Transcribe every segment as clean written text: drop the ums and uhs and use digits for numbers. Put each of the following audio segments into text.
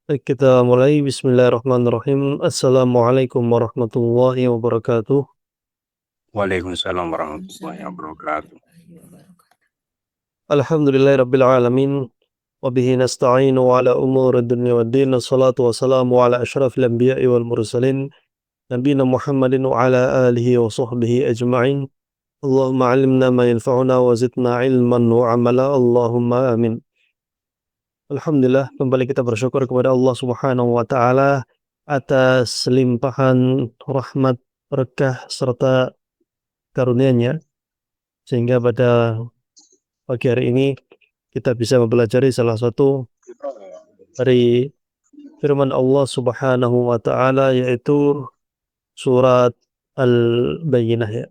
Baik, kita mulai. Bismillahirrahmanirrahim. Assalamualaikum warahmatullahi wabarakatuh. Waalaikumsalam warahmatullahi wabarakatuh. Alhamdulillahi rabbil alamin. Wabihi nasta'inu ala umuri dunya waddin. Assalatu wassalamu ala ashrafil anbiya'i wal mursalin. Nabina Muhammadin wa ala alihi wa sahbihi ajma'in. Allahumma alimna ma yanfa'una wa zidna ilman wa amala. Allahumma amin. Alhamdulillah, kembali kita bersyukur kepada Allah Subhanahu wa taala atas limpahan rahmat, berkah serta karunia-Nya sehingga pada pagi hari ini kita bisa mempelajari salah satu dari firman Allah Subhanahu wa taala, yaitu surat Al-Bayyinah ya.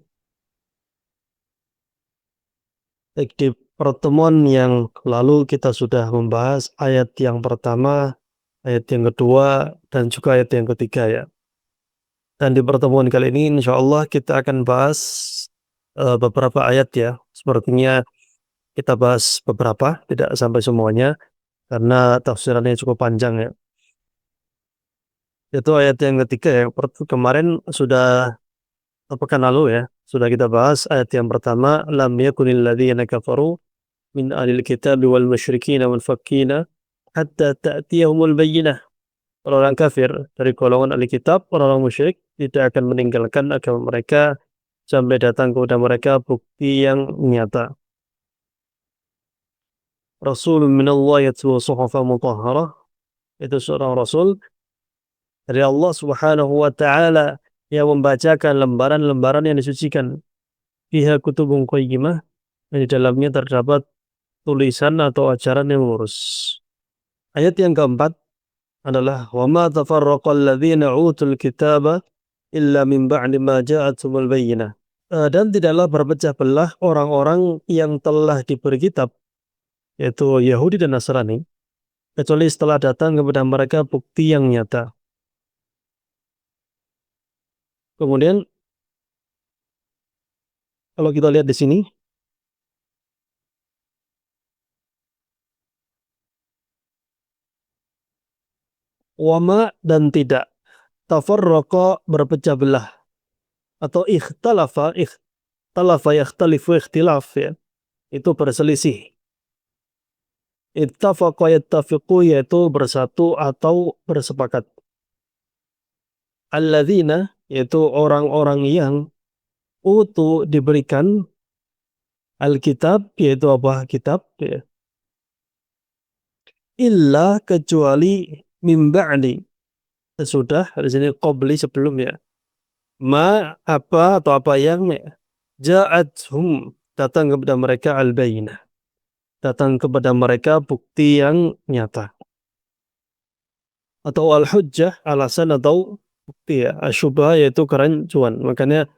Baik, di pertemuan yang lalu kita sudah membahas ayat yang pertama, ayat yang kedua, dan juga ayat yang ketiga ya. Dan di pertemuan kali ini insya Allah kita akan bahas beberapa ayat ya. Sepertinya kita bahas beberapa, tidak sampai semuanya, karena tafsirannya cukup panjang ya. Itu ayat yang ketiga ya. Kemarin sudah pekan lalu ya, sudah kita bahas ayat yang pertama, lam yakunil ladzina kafaru min ahlil kitabi wal musyrikin wal fakkina hatta ta'tiyahumul bayyinah. Orang-orang kafir dari golongan ahli kitab, orang-orang musyrik tidak akan meninggalkan agama mereka sampai datang kepada mereka bukti yang nyata. Rasulun minallah yatlu suhufa mutahharah, itu seorang rasul dari Allah Subhanahu wa taala yang membacakan lembaran-lembaran yang disucikan. Fiha kutubun qayyimah, dan di dalamnya terdapat tulisan atau ajaran yang lurus. Ayat yang keempat adalah wa ma tafarraqal ladzina utul kitaba illa min ba'di ma ja'atuhumul bayyinah. Dan tidaklah berpecah belah orang-orang yang telah diberi kitab, yaitu Yahudi dan Nasrani, kecuali setelah datang kepada mereka bukti yang nyata. Kemudian kalau kita lihat di sini, wama dan tidak, tafarraqa berpecah belah, atau ikhtalafa yakhtalifu ikhtilaf ya, itu berselisih. Ittafaqa yattafiqu, yaitu bersatu atau bersepakat. Alladzina, yaitu orang-orang yang diberikan Alkitab, yaitu apa kitab ya. Illa, kecuali, min ba'di, sesudah, di sini qabli, sebelumnya, ma apa atau apa yang ja'athum, datang kepada mereka al-bayyinah, datang kepada mereka bukti yang nyata, atau al-hujjah, alasan atau bukti ya. Asyubha yaitu kerancuan, makanya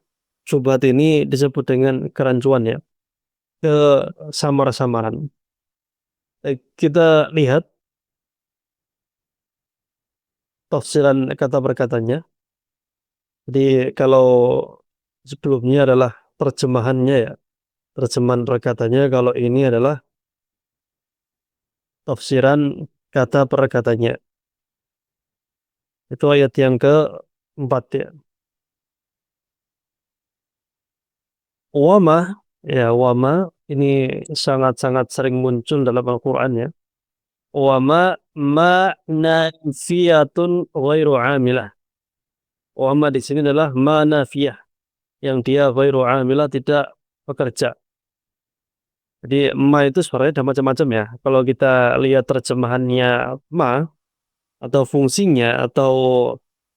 syubhat ini disebut dengan kerancuan ya, kesamar-samaran. Kita lihat tafsiran kata berkatanya. Jadi kalau sebelumnya adalah terjemahannya ya, terjemahan perkataannya. Kalau ini adalah tafsiran kata perkataannya. Itu ayat yang keempat ya. Wama, ya wama ini sangat-sangat sering muncul dalam Al-Quran ya. Wama ma'nafiyatun ghairu amilah. Wama di sini adalah ma'nafiyah, yang dia ghairu amilah, tidak bekerja. Jadi ma itu sebenarnya ada macam-macam ya. Kalau kita lihat terjemahannya ma, atau fungsinya, atau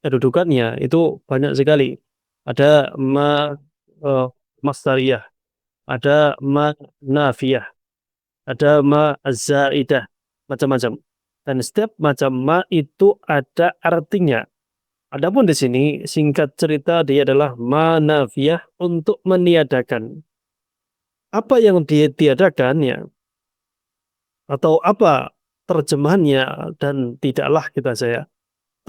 kedudukannya, itu banyak sekali. Ada ma masdariyah, ada ma nafiyah, ada ma zaidah, macam-macam. Dan setiap macam ma itu ada artinya. Adapun di sini singkat cerita dia adalah ma nafiyah, untuk meniadakan. Apa yang ditiadakan ya, atau apa terjemahannya, dan tidaklah kita saya.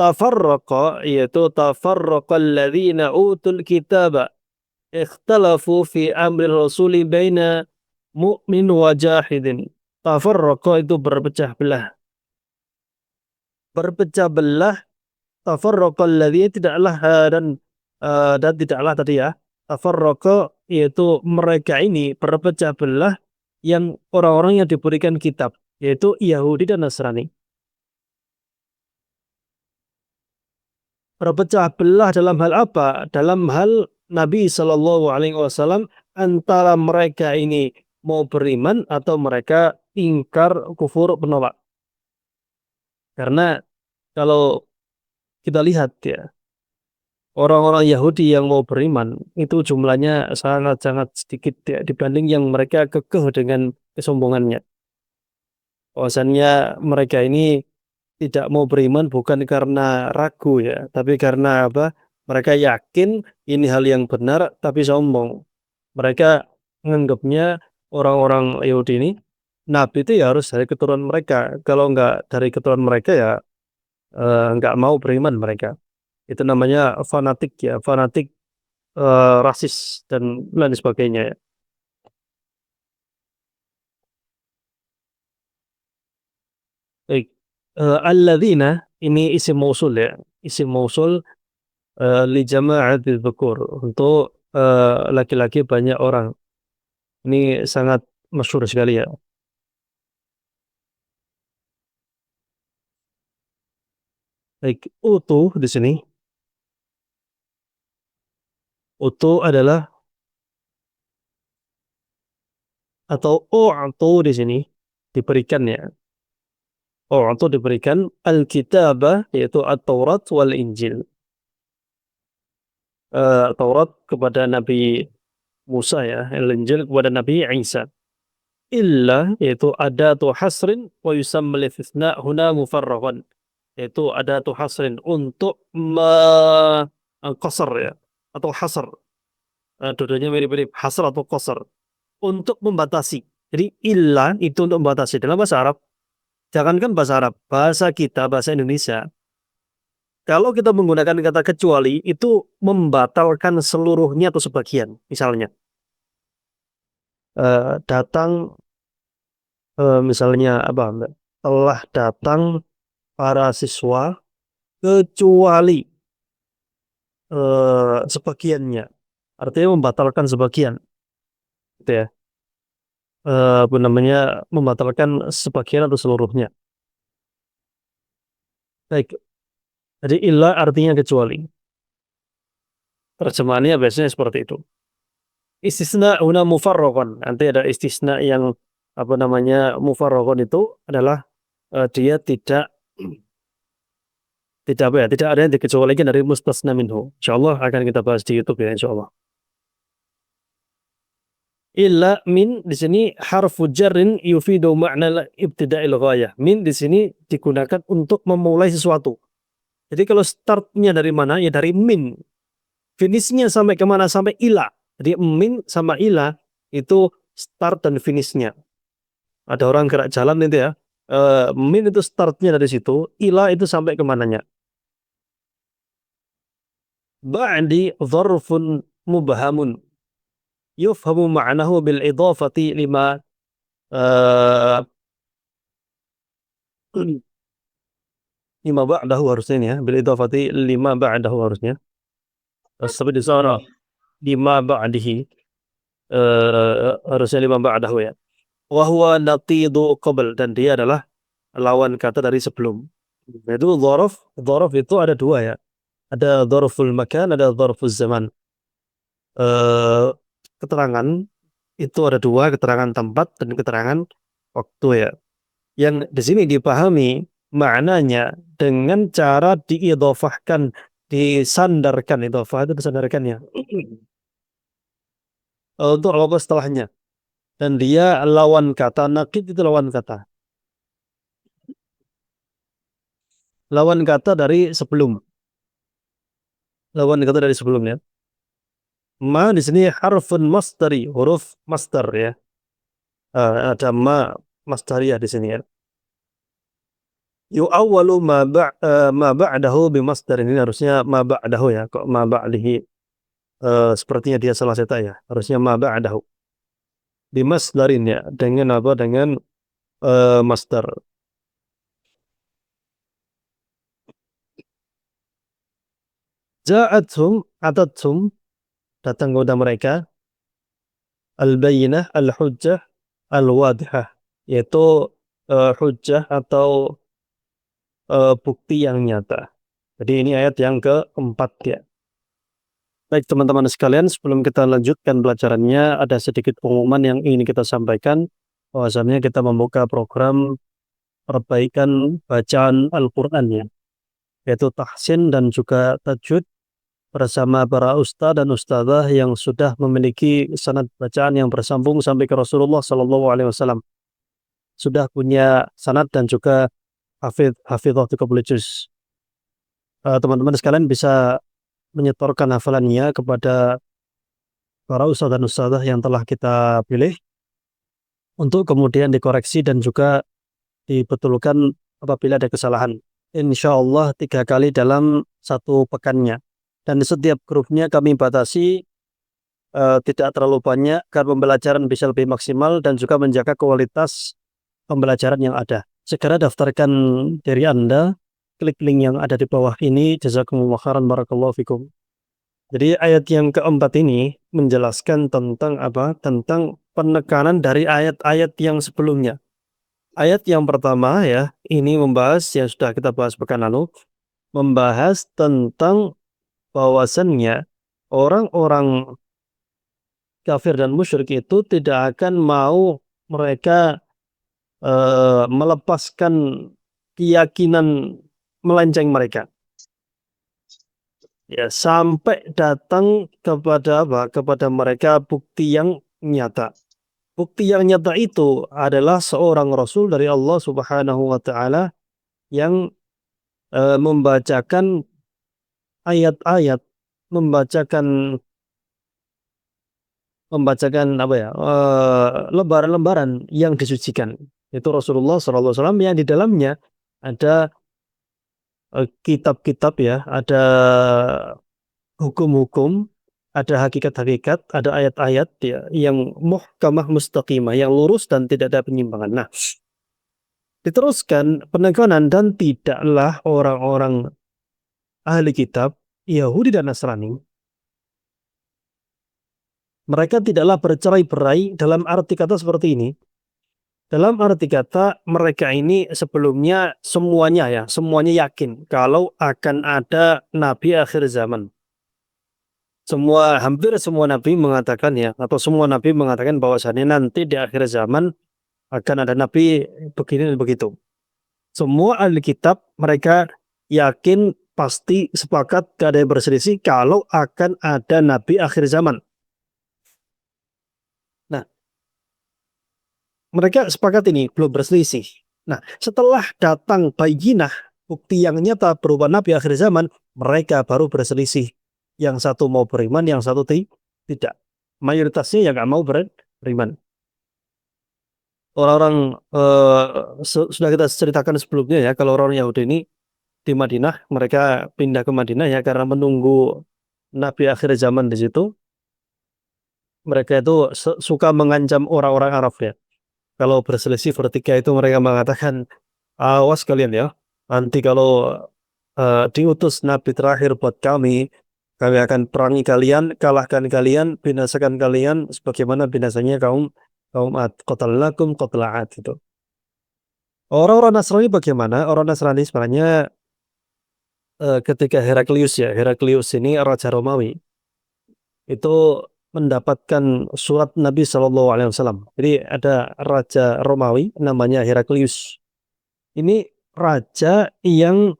Tafarraqa, yaitu tafarraqal ladzina utul kitaba ikhtalafu fi amri rasuli baina mu'min wa jahidin. Tafarraqa itu berpecah belah. berpecah belah, tafarraqal ladzi tidaklah dan tidaklah tadi ya, tafarraqa yaitu mereka ini berpecah belah yang orang-orang yang diberikan kitab, yaitu Yahudi dan Nasrani. Berpecah belah dalam hal apa? Dalam hal Nabi Shallallahu Alaihi Wasallam, antara mereka ini mau beriman atau mereka ingkar, kufur, menolak. Karena kalau kita lihat ya, orang-orang Yahudi yang mau beriman itu jumlahnya sangat-sangat sedikit ya, dibanding yang mereka kekeh dengan kesombongannya. Bahwasannya mereka ini tidak mau beriman bukan karena ragu ya, tapi karena apa? Mereka yakin ini hal yang benar, tapi sombong. Mereka menganggapnya orang-orang Yahudi ini, Nabi itu ya harus dari keturunan mereka. Kalau nggak dari keturunan mereka ya nggak mau beriman mereka. Itu namanya fanatik ya, fanatik rasis dan lain sebagainya ya. Baik. Alladzina ini isim mausul ya, isim mausul li jama'atil dzukur, untuk laki-laki banyak orang. Ini sangat masyhur sekali ya. Baik, utu di sini, utu adalah atau u'tu di sini diberikan ya. U'tu diberikan al-kitabah yaitu at-Taurat wal Injil. Taurat kepada Nabi Musa ya, Al-Injil kepada Nabi Isa. Illa yaitu adatu hasrin wa yusammal istitsna huna mufarraghan, yaitu adatu hasrin untuk qasar ya, atau hasr. Dua-duanya mirip-mirip, hasr atau qasar, untuk membatasi. Jadi illa itu untuk membatasi dalam bahasa Arab. Jangankan bahasa Arab, bahasa kita, bahasa Indonesia, kalau kita menggunakan kata kecuali itu membatalkan seluruhnya atau sebagian. Misalnya datang, misalnya apa, Mbak? Telah datang para siswa kecuali sebagiannya. Artinya membatalkan sebagian, gitu ya. Apa namanya, membatalkan sebagian atau seluruhnya. Baik. Jadi illa artinya kecuali. Terjemahannya biasanya seperti itu. Istisna una mufarroqon. Nanti ada istisna yang apa namanya mufarroqon, itu adalah dia tidak tidak apa ya, tidak ada yang dikecualikan dari mustasna minhu. Insyaallah akan kita bahas di YouTube ya, insyaallah. Illa min di sini harfu jarrin yufidu makna ibtida'il ghayah. Min di sini digunakan untuk memulai sesuatu. Jadi kalau startnya dari mana? Ya dari min. Finishnya sampai kemana? Sampai ila. Jadi min sama ila itu start dan finishnya. Ada orang gerak jalan itu ya. Min itu startnya dari situ. Ila itu sampai kemananya. Ba'di dzarfun mubhamun. Yufhamu ma'nahu bil idhafati lima uh, lima ba'dahu harusnya ini ya. Bil idhafati lima ba'dahu harusnya. Seperti di sana lima ba'dihi, harusnya lima ba'dahu ya. Wa huwa naqidu qabl, dan dia adalah lawan kata dari sebelum. Itu dzaraf, dzaraf itu ada dua ya. Ada dzarful makan, ada dzarful zaman. Eh, keterangan itu ada dua, keterangan tempat dan keterangan waktu ya. Yang di sini dipahami maknanya dengan cara diidhafahkan, disandarkan, idhafah itu disandarkan ya. Untuk apa setelahnya. Dan dia lawan kata, nakid itu lawan kata. Lawan kata dari sebelum. Lawan kata dari sebelumnya. Ma di sini harfun masdari, huruf masdar ya. Ada ma masdariyah di sini ya. Yu'awwalu ma ba'dahu bimasdar, ini harusnya ma ba'dahu ya. Kok ma ba'dihi, sepertinya dia salah cetak ya. Harusnya ma ba'dahu. Bimasdarin ya. Dengan apa? Dengan masdar. atathum datang kepada mereka al-bayyinah al-hujjah al-wadihah, yaitu hujjah atau bukti yang nyata. Jadi ini ayat yang keempat ya. Baik teman-teman sekalian, sebelum kita lanjutkan pelajarannya, ada sedikit pengumuman yang ingin kita sampaikan, bahwasannya kita membuka program perbaikan bacaan Al-Quran ya, yaitu tahsin dan juga tajwid bersama para ustadz dan ustadzah yang sudah memiliki sanad bacaan yang bersambung sampai ke Rasulullah Sallallahu Alaihi Wasallam, sudah punya sanad dan juga hafidhah 30 juz. Teman-teman sekalian bisa menyetorkan hafalannya kepada para ustadz dan ustadzah yang telah kita pilih untuk kemudian dikoreksi dan juga dibetulkan apabila ada kesalahan. Insya Allah 3 kali dalam 1 pekannya. Dan di setiap grupnya kami batasi tidak terlalu banyak agar pembelajaran bisa lebih maksimal dan juga menjaga kualitas pembelajaran yang ada. Segera daftarkan diri Anda, klik link yang ada di bawah ini. Jazakumullah khairan, barakallahu fikum. Jadi ayat yang keempat ini menjelaskan tentang apa? Tentang penekanan dari ayat-ayat yang sebelumnya. Ayat yang pertama ya, ini membahas yang sudah kita bahas pekan lalu, membahas tentang bahwasannya orang-orang kafir dan musyrik itu tidak akan mau mereka melepaskan keyakinan melenceng mereka. Ya, sampai datang kepada apa? Kepada mereka bukti yang nyata. Bukti yang nyata itu adalah seorang Rasul dari Allah Subhanahu wa Ta'ala yang membacakan ayat-ayat, membacakan apa ya, lembaran-lembaran yang disucikan. Itu Rasulullah SAW yang di dalamnya ada kitab-kitab ya, ada hukum-hukum, ada hakikat-hakikat, ada ayat-ayat ya, yang muhkamah mustaqimah, yang lurus dan tidak ada penyimpangan. Nah, diteruskan penekanan dan tidaklah orang-orang ahli kitab Yahudi dan Nasrani, mereka tidaklah bercerai-berai dalam arti kata seperti ini. Dalam arti kata mereka ini sebelumnya semuanya yakin kalau akan ada nabi akhir zaman. Hampir semua nabi mengatakan ya, atau semua nabi mengatakan bahwasannya nanti di akhir zaman akan ada nabi begini dan begitu. Semua ahli kitab mereka yakin, pasti sepakat, gak ada yang berselisih kalau akan ada nabi akhir zaman. Nah, mereka sepakat ini, belum berselisih. Nah, setelah datang bayyinah, bukti yang nyata berupa nabi akhir zaman, mereka baru berselisih. Yang satu mau beriman, yang satu tidak. Mayoritasnya yang gak mau beriman. Orang-orang sudah kita ceritakan sebelumnya ya, kalau orang Yahudi ini di Madinah, mereka pindah ke Madinah ya karena menunggu nabi akhir zaman di situ. Mereka itu suka mengancam orang-orang Arab ya. Kalau berselisih bertiga itu mereka mengatakan, awas kalian ya, nanti kalau diutus nabi terakhir buat kami akan perangi kalian, kalahkan kalian, binasakan kalian sebagaimana binasanya kaum Ad, qatalnakum qatla Ad itu. Orang-orang Nasrani bagaimana? Orang Nasrani sebenarnya ketika Heraklius ini raja Romawi itu mendapatkan surat Nabi Shallallahu Alaihi Wasallam. Jadi ada raja Romawi namanya Heraklius. Ini raja yang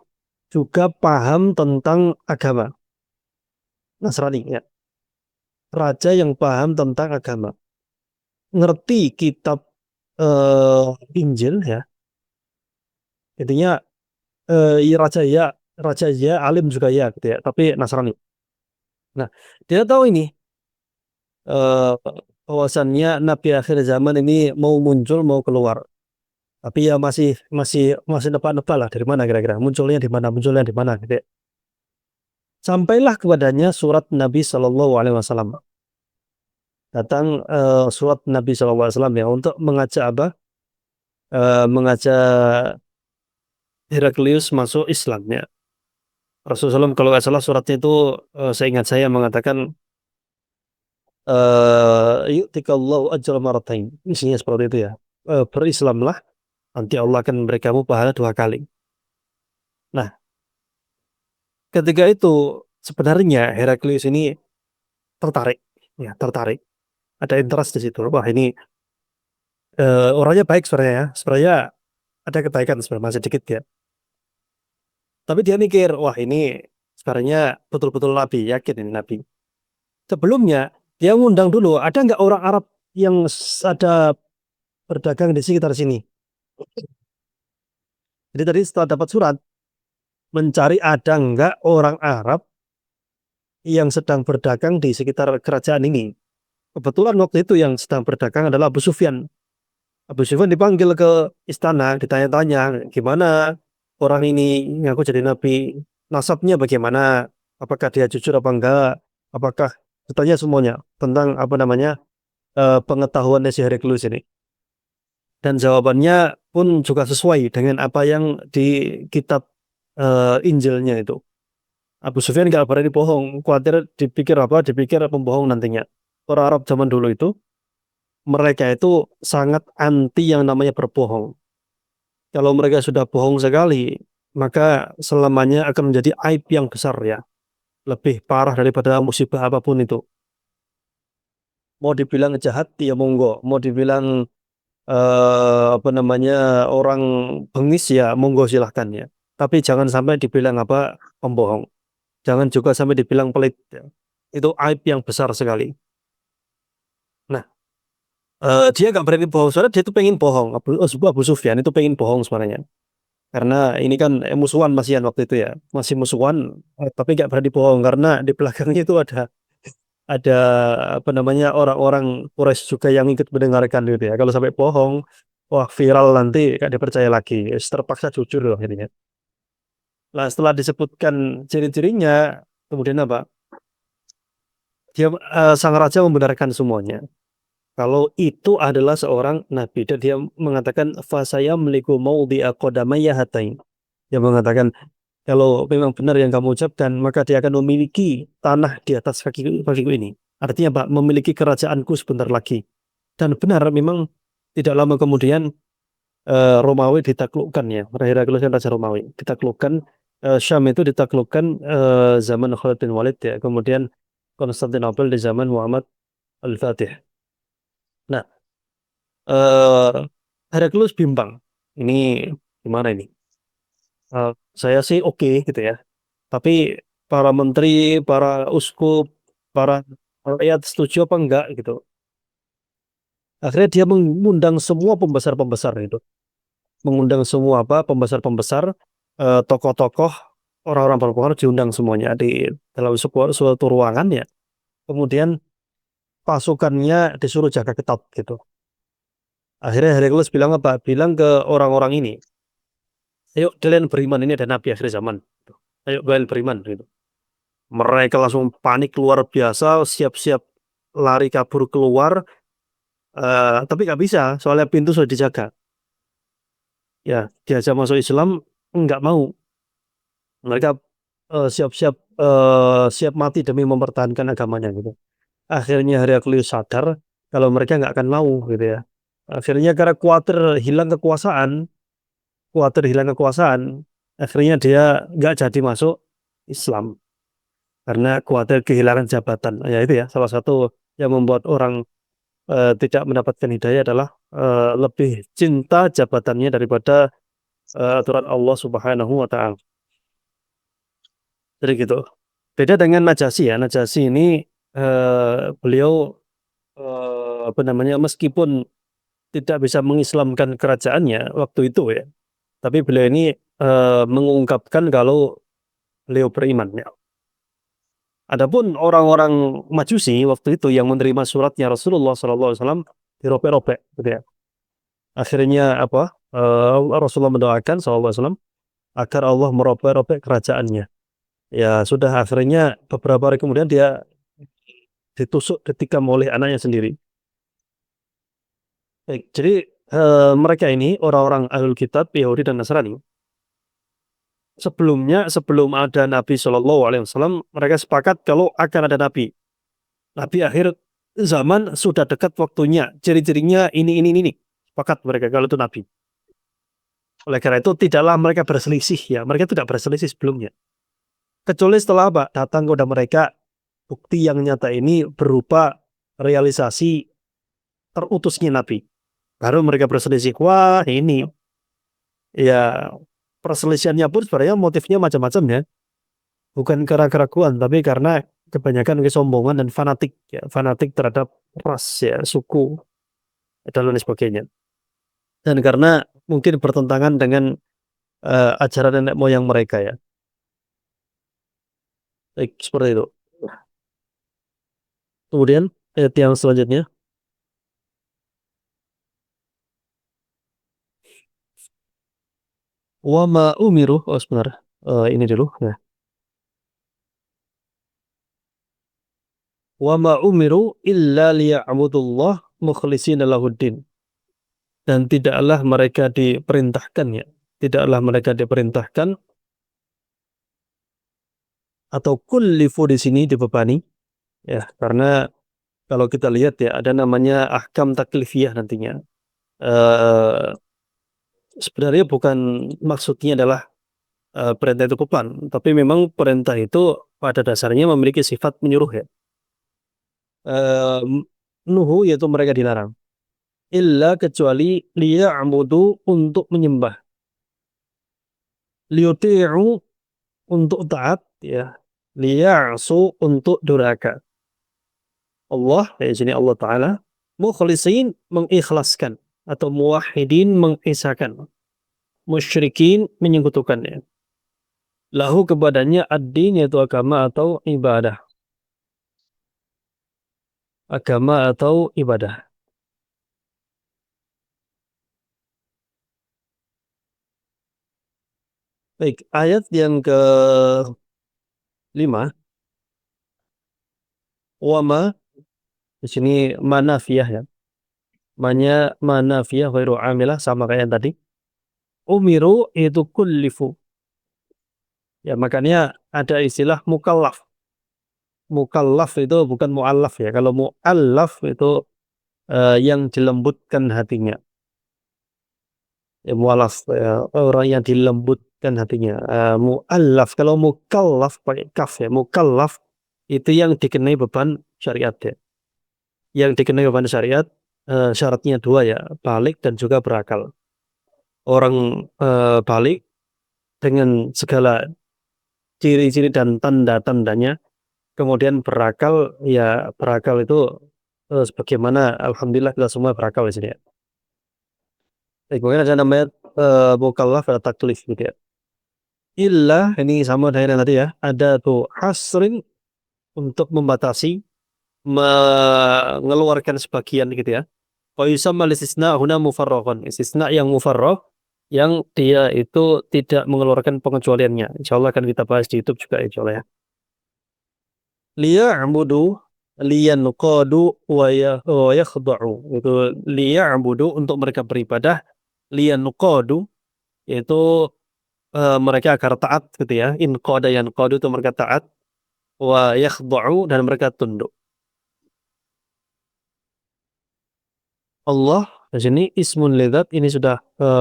juga paham tentang agama Nasrani ya. Raja yang paham tentang agama, ngerti kitab Injil ya. Intinya raja ya, alim juga ya gitu ya, tapi Nasrani. Nah, dia tahu ini bahwasannya nabi akhir zaman ini mau muncul, mau keluar. Tapi ya masih nebak-nebak lah dari mana kira-kira munculnya di mana gitu ya. Sampailah kepadanya surat Nabi Shallallahu Alaihi Wasallam. Datang surat Nabi Shallallahu Alaihi Wasallam ya untuk mengajak apa? Mengajak Heraklius masuk Islam ya. Rasulullah SAW kalau nggak salah suratnya itu seingat saya mengatakan yu'tikallahu ajra maratain. Isinya seperti itu ya. Berislamlah, nanti Allah akan memberi kamu pahala 2 kali. Nah, ketika itu sebenarnya Heraklius ini tertarik, ya tertarik. Ada interest di situ. Wah ini orangnya baik sebenarnya ya. Sebenarnya ada kebaikan sebenarnya masih dikit ya. Tapi dia mikir, wah ini sebenarnya betul-betul nabi, yakin ini nabi. Sebelumnya dia ngundang dulu, ada nggak orang Arab yang ada berdagang di sekitar sini? Jadi tadi setelah dapat surat, mencari ada nggak orang Arab yang sedang berdagang di sekitar kerajaan ini. Kebetulan waktu itu yang sedang berdagang adalah Abu Sufyan. Abu Sufyan dipanggil ke istana, ditanya-tanya, gimana orang ini ngaku jadi nabi, nasabnya bagaimana, apakah dia jujur apa enggak, apakah ditanya semuanya tentang apa namanya pengetahuan si Heraklius ini. Dan jawabannya pun juga sesuai dengan apa yang di kitab Injilnya itu. Abu Sufyan nggak berani bohong, khawatir dipikir apa, dipikir pembohong nantinya. Orang Arab zaman dulu itu, mereka itu sangat anti yang namanya berbohong. Kalau mereka sudah bohong sekali, maka selamanya akan menjadi aib yang besar ya. Lebih parah daripada musibah apapun itu. Mau dibilang jahat, ya monggo. Mau dibilang apa namanya orang bengis ya monggo silahkan ya. Tapi jangan sampai dibilang apa pembohong. Jangan juga sampai dibilang pelit ya. Itu aib yang besar sekali. Nah, dia nggak berani bohong soalnya dia itu pengen bohong. Abu Sufyan itu pengen bohong sebenarnya. Karena ini kan musuhan masihan waktu itu ya. Masih musuhan, tapi nggak berani bohong karena di belakangnya itu ada apa namanya orang-orang Quraisy juga yang ikut mendengarkan gitu ya. Kalau sampai bohong, wah viral nanti gak dipercaya lagi. Terpaksa jujur loh akhirnya. Nah, setelah disebutkan ciri-cirinya, kemudian apa? Dia sang raja membenarkan semuanya. Kalau itu adalah seorang nabi dan dia mengatakan fasaya meliku maudhi aqdamayya hatain. Dia mengatakan kalau memang benar yang kamu ucapkan, maka dia akan memiliki tanah di atas kakiku ini. Artinya Pak, memiliki kerajaanku sebentar lagi. Dan benar memang tidak lama kemudian Romawi ditaklukkan ya. Heraklius kan raja Romawi. Ditaklukkan Syam itu ditaklukkan zaman Khalid bin Walid ya. Kemudian Konstantinopel di zaman Muhammad Al-Fatih. Nah, eh Heraklius bimbang. Ini gimana ini? Saya sih oke gitu ya. Tapi para menteri, para uskup, para rakyat setuju apa enggak gitu. Akhirnya dia mengundang semua pembesar-pembesar itu. Mengundang semua apa pembesar-pembesar, tokoh-tokoh, orang-orang berpengaruh diundang semuanya di dalam suatu ruangan ya. Kemudian pasukannya disuruh jaga ketat gitu. Akhirnya Heraklius bilang apa? Bilang ke orang-orang ini, ayo kalian beriman ini ada nabi akhir zaman. Ayo kalian beriman gitu. Mereka langsung panik luar biasa, siap-siap lari kabur keluar, tapi nggak bisa, soalnya pintu sudah dijaga. Ya, diajak masuk Islam, nggak mau. Mereka siap-siap siap mati demi mempertahankan agamanya gitu. Akhirnya Heraklius sadar kalau mereka nggak akan mau gitu ya. Akhirnya karena khawatir hilang kekuasaan, akhirnya dia nggak jadi masuk Islam karena khawatir kehilangan jabatan. Ya itu ya, salah satu yang membuat orang tidak mendapatkan hidayah adalah lebih cinta jabatannya daripada aturan Allah Subhanahu wa taala. Jadi gitu. Beda dengan Najasyi ya. Najasyi ini beliau apa namanya meskipun tidak bisa mengislamkan kerajaannya waktu itu ya, tapi beliau ini mengungkapkan kalau beliau beriman ya. Adapun orang-orang Majusi waktu itu yang menerima suratnya Rasulullah SAW dirobek-robek gitu ya. Akhirnya apa? Rasulullah mendoakan SAW agar Allah merobek-robek kerajaannya. Ya sudah akhirnya beberapa hari kemudian dia ditusuk ditikam oleh anaknya sendiri. Baik, jadi mereka ini orang-orang Ahlul Kitab Yahudi dan Nasrani sebelum ada Nabi Shallallahu Alaihi Wasallam, mereka sepakat kalau akan ada Nabi. Nabi akhir zaman sudah dekat waktunya, ciri-cirinya ini. Sepakat mereka kalau itu Nabi. Oleh karena itu tidaklah mereka berselisih ya, mereka tidak berselisih sebelumnya. Kecuali setelah apa? Datang kepada mereka bukti yang nyata ini berupa realisasi terutusnya Nabi. Baru mereka berselisih. Wah ini ya, perselisihannya pun sebenarnya motifnya macam-macam ya. Bukan karena keraguan, tapi karena kebanyakan kesombongan dan fanatik ya, fanatik terhadap ras ya, suku dan lain sebagainya. Dan karena mungkin bertentangan dengan ajaran nenek moyang mereka ya. Baik, seperti itu. Kemudian ayat yang selanjutnya. Wa ma umiru, oh sebentar. Ini dulu ya. Wa ma umiru illa liya'budullah mukhlishina lahuddin. Dan tidaklah mereka diperintahkan ya. Tidaklah mereka diperintahkan atau kullifu di sini dibebani ya, karena kalau kita lihat ya ada namanya ahkam taklifiyah nantinya. Sebenarnya bukan maksudnya adalah perintah itu beban, tapi memang perintah itu pada dasarnya memiliki sifat menyuruh ya. Nuhu yaitu mereka dilarang. Illa kecuali liya'budu untuk menyembah. Liyuti'u untuk taat ya. Liya'su untuk durhaka. Allah, di sini Allah Ta'ala, mukhlisin mengikhlaskan atau muwahhidin mengisahkan, musyrikin menyekutukannya. Lahu kepadanya ad-din yaitu agama atau ibadah. Agama atau ibadah. Baik, ayat yang ke-5. Wama di sini manafiyah ya. Manafiyah ghairu amilah sama kayak yang tadi. Umiru itu kullifu. Ya, makanya ada istilah mukallaf. Mukallaf itu bukan muallaf ya. Kalau muallaf itu yang dilembutkan hatinya. Ya, muallaf ya, orang yang dilembutkan hatinya. Muallaf, kalau mukallaf pakai kaf ya. Mukallaf itu yang dikenai beban syariat ya. Yang dikenai beban syariat syaratnya dua ya, balik dan juga berakal. Orang balik dengan segala ciri-ciri dan tanda-tandanya, kemudian berakal ya, berakal itu sebagaimana alhamdulillah kita semua berakal di sini ya. Kemudian ada namanya mukallaf atau taklif gitu ya. Illa ini sama dengan yang tadi ya, ada tuh hasrin untuk membatasi, mengeluarkan sebagian gitu ya. Wa yusamma istisna huna mufarraghun. Istisna yang mufarragh yang dia itu tidak mengeluarkan pengecualiannya. Insyaallah akan kita bahas di YouTube juga insyaallah ya. Liya'budu liyanqadu wa yakhda'u. Itu liya'budu untuk mereka beribadah, liyanqadu yaitu mereka agar taat gitu ya. Inqada yanqadu itu mereka taat, wa yakhda'u dan mereka tunduk. Allah di sini ismun lidzat ini sudah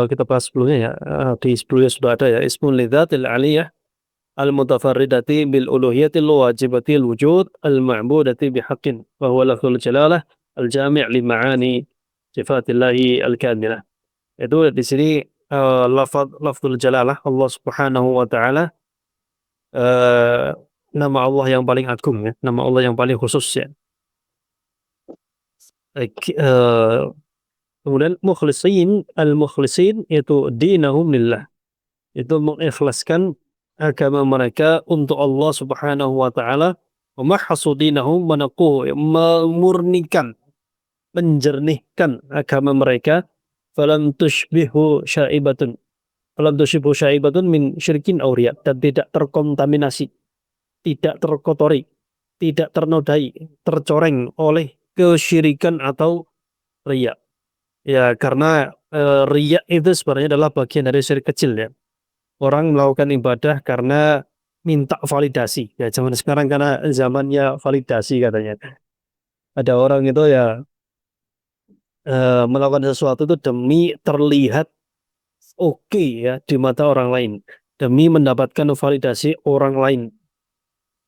kita bahas sebelumnya ya, di sebelumnya sudah ada ya, ismun lidzatil aliyah al-mutafarridati bil uluhiyatil wajibatil wujud al-ma'budati bihaqqin wa huwa lafzul jalalah al-jami' li ma'ani sifatillahi al-kamilah. Itu di sini lafzul jalalah Allah Subhanahu wa taala, nama Allah yang paling agung ya, nama Allah yang paling khusus ya. Kemudian mukhlisin, al-mukhlisin itu dinahum lillah. Itu mengikhlaskan agama mereka untuk Allah Subhanahu wa taala. Wa mahhasu dinahum manaquh, memurnikan, menjernihkan agama mereka. Falam tushbihu syaibatun. Falam tushbihu syaibatun min syirkin aw riya, dan tidak terkontaminasi, tidak terkotori, tidak ternodai, tercoreng oleh kesyirikan atau riya. Ya, karena riya itu sebenarnya adalah bagian dari syirik kecil ya. Orang melakukan ibadah karena minta validasi. Ya zaman sekarang karena zamannya validasi katanya. Ada orang itu ya melakukan sesuatu itu demi terlihat oke ya di mata orang lain, demi mendapatkan validasi orang lain.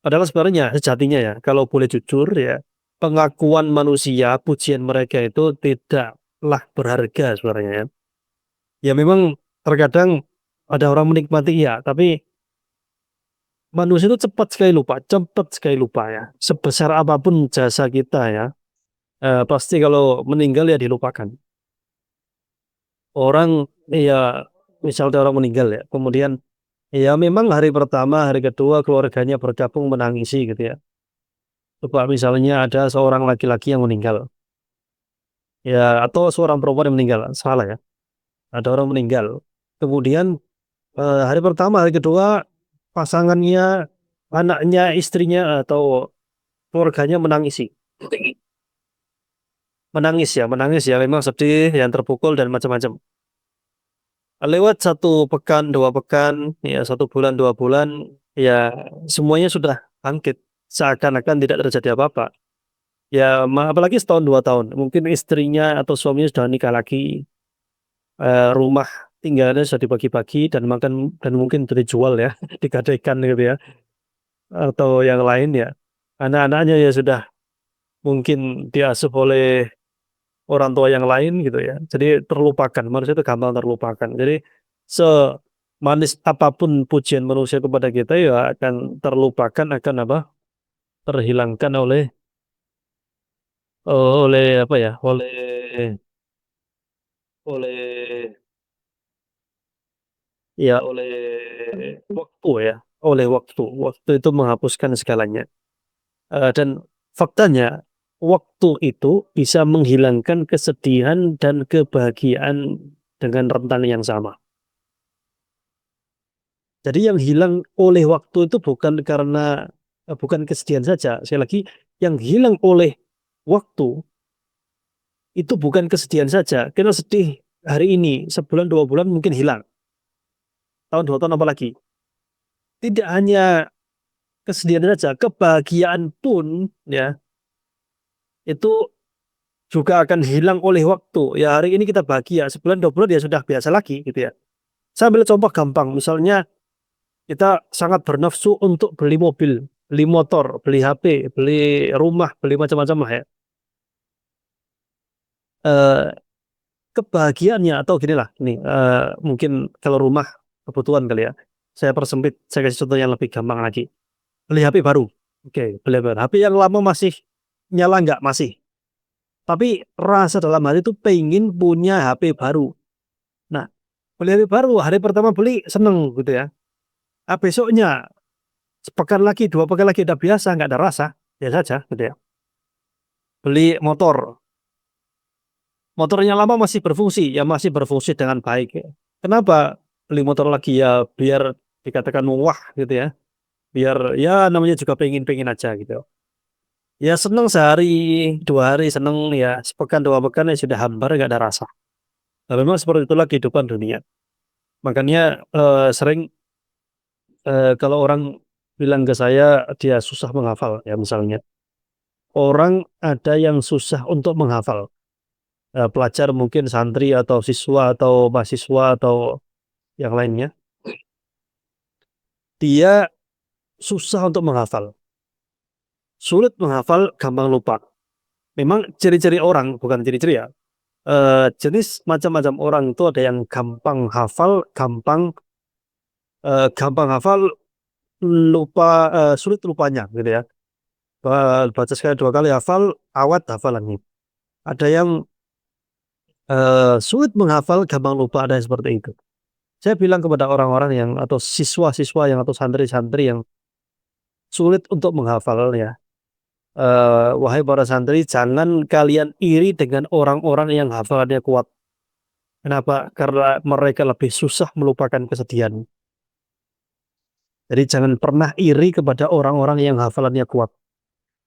Padahal sebenarnya sejatinya ya, kalau boleh jujur ya, pengakuan manusia, pujian mereka itu tidaklah berharga sebenarnya ya. Ya memang terkadang ada orang menikmati ya, tapi manusia itu cepat sekali lupa ya. Sebesar apapun jasa kita ya, pasti kalau meninggal ya dilupakan. Orang ya misalnya orang meninggal ya, kemudian ya memang hari pertama, hari kedua keluarganya bergabung menangisi gitu ya. Coba misalnya ada seorang laki-laki yang meninggal, ya atau seorang perempuan yang meninggal, salah ya. Ada orang meninggal. Kemudian hari pertama, hari kedua pasangannya, anaknya, istrinya atau keluarganya menangisi. Menangis ya, memang sedih, yang terpukul dan macam-macam. Lewat 1 pekan, 2 pekan, ya 1 bulan, 2 bulan, ya semuanya sudah bangkit, seakan-akan tidak terjadi apa-apa. Ya, apalagi setahun 2 tahun, mungkin istrinya atau suaminya sudah nikah lagi, rumah tinggalnya sudah dibagi-bagi dan makan dan mungkin sudah dijual ya, digadaikan gitu ya, atau yang lain ya. Anak-anaknya ya sudah mungkin diasuh oleh orang tua yang lain gitu ya. Jadi terlupakan, manusia itu gampang terlupakan. Jadi semanis apapun pujian manusia kepada kita ya akan terlupakan, akan apa, terhilangkan oleh apa ya, oleh oleh waktu ya, oleh waktu. Waktu itu menghapuskan segalanya. Dan faktanya waktu itu bisa menghilangkan kesedihan dan kebahagiaan dengan rentan yang sama. Jadi yang hilang oleh waktu itu bukan karena bukan kesedihan saja. Sekali lagi, yang hilang oleh waktu itu bukan kesedihan saja. Kita sedih hari ini, sebulan 2 bulan mungkin hilang. Tahun 2 tahun apalagi. Tidak hanya kesedihan saja, kebahagiaan pun ya itu juga akan hilang oleh waktu. Ya hari ini kita bahagia, sebulan 2 bulan ya sudah biasa lagi gitu ya. Saya ambil contoh gampang, misalnya kita sangat bernafsu untuk beli mobil, beli motor, beli HP, beli rumah, beli macam-macam lah ya. Eh, Kebahagiaannya atau ginilah, nih mungkin kalau rumah kebutuhan kali ya. Saya persempit, saya kasih contoh yang lebih gampang lagi. Beli HP baru, oke, beli HP baru. HP yang lama masih nyala nggak masih. Tapi rasa dalam hati itu pengen punya HP baru. Nah, beli HP baru, hari pertama beli seneng gitu ya. Besoknya sepekan lagi, 2 pekan lagi udah biasa, nggak ada rasa, biasa aja gitu ya. Beli motor, motornya lama masih berfungsi, ya masih berfungsi dengan baik ya. Kenapa beli motor lagi? Ya biar dikatakan wah gitu ya, biar ya namanya juga pengen-pengen aja gitu. Ya seneng sehari, 2 hari seneng ya, sepekan 2 pekan ya sudah hambar nggak ada rasa. Nah, memang seperti itulah kehidupan dunia. Makanya sering kalau orang bilang ke saya dia susah menghafal ya misalnya. Orang ada yang susah untuk menghafal. Pelajar mungkin santri atau siswa atau mahasiswa atau yang lainnya, dia susah untuk menghafal, sulit menghafal, gampang lupa. Memang ciri-ciri orang, bukan ciri-ciri ya, jenis macam-macam orang itu ada yang gampang hafal, lupa, sulit lupanya gitu ya. Baca sekali 2 kali hafal, awet hafalannya. Ada yang sulit menghafal, gampang lupa, ada yang seperti itu. Saya bilang kepada orang-orang yang atau siswa-siswa yang atau santri-santri yang sulit untuk menghafal ya, wahai para santri, jangan kalian iri dengan orang-orang yang hafalannya kuat. Kenapa? Karena mereka lebih susah melupakan kesedihan. Jadi jangan pernah iri kepada orang-orang yang hafalannya kuat,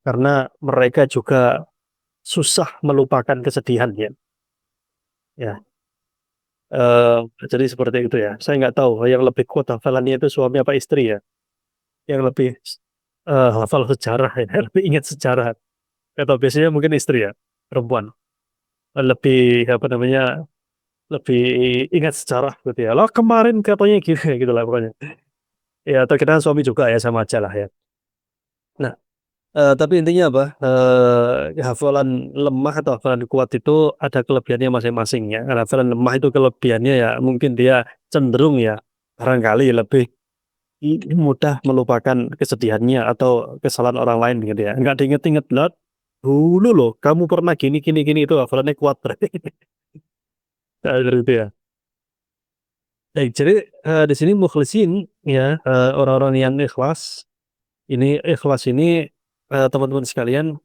karena mereka juga susah melupakan kesedihan ya. Ya, Jadi seperti itu ya. Saya nggak tahu yang lebih kuat hafalannya itu suami apa istri ya, yang lebih hafal sejarah ya, lebih ingat sejarah, atau biasanya mungkin istri ya, perempuan, lebih apa namanya, lebih ingat sejarah gitu ya, "Lah kemarin katanya gini," gitulah pokoknya. Ya terkadang suami juga ya, sama aja lah ya. Nah, tapi intinya apa, hafalan lemah atau hafalan kuat itu ada kelebihannya masing-masing ya. Hafalan lemah itu kelebihannya ya mungkin dia cenderung ya, barangkali lebih mudah melupakan kesedihannya atau kesalahan orang lain gitu ya, nggak diinget-inget, "Lah, dulu loh kamu pernah gini gini gini," itu hafalannya kuat berarti. Kayak seperti itu ya. Baik, jadi, di sini mukhlisin ya, orang-orang yang ikhlas, ikhlas ini, teman-teman sekalian,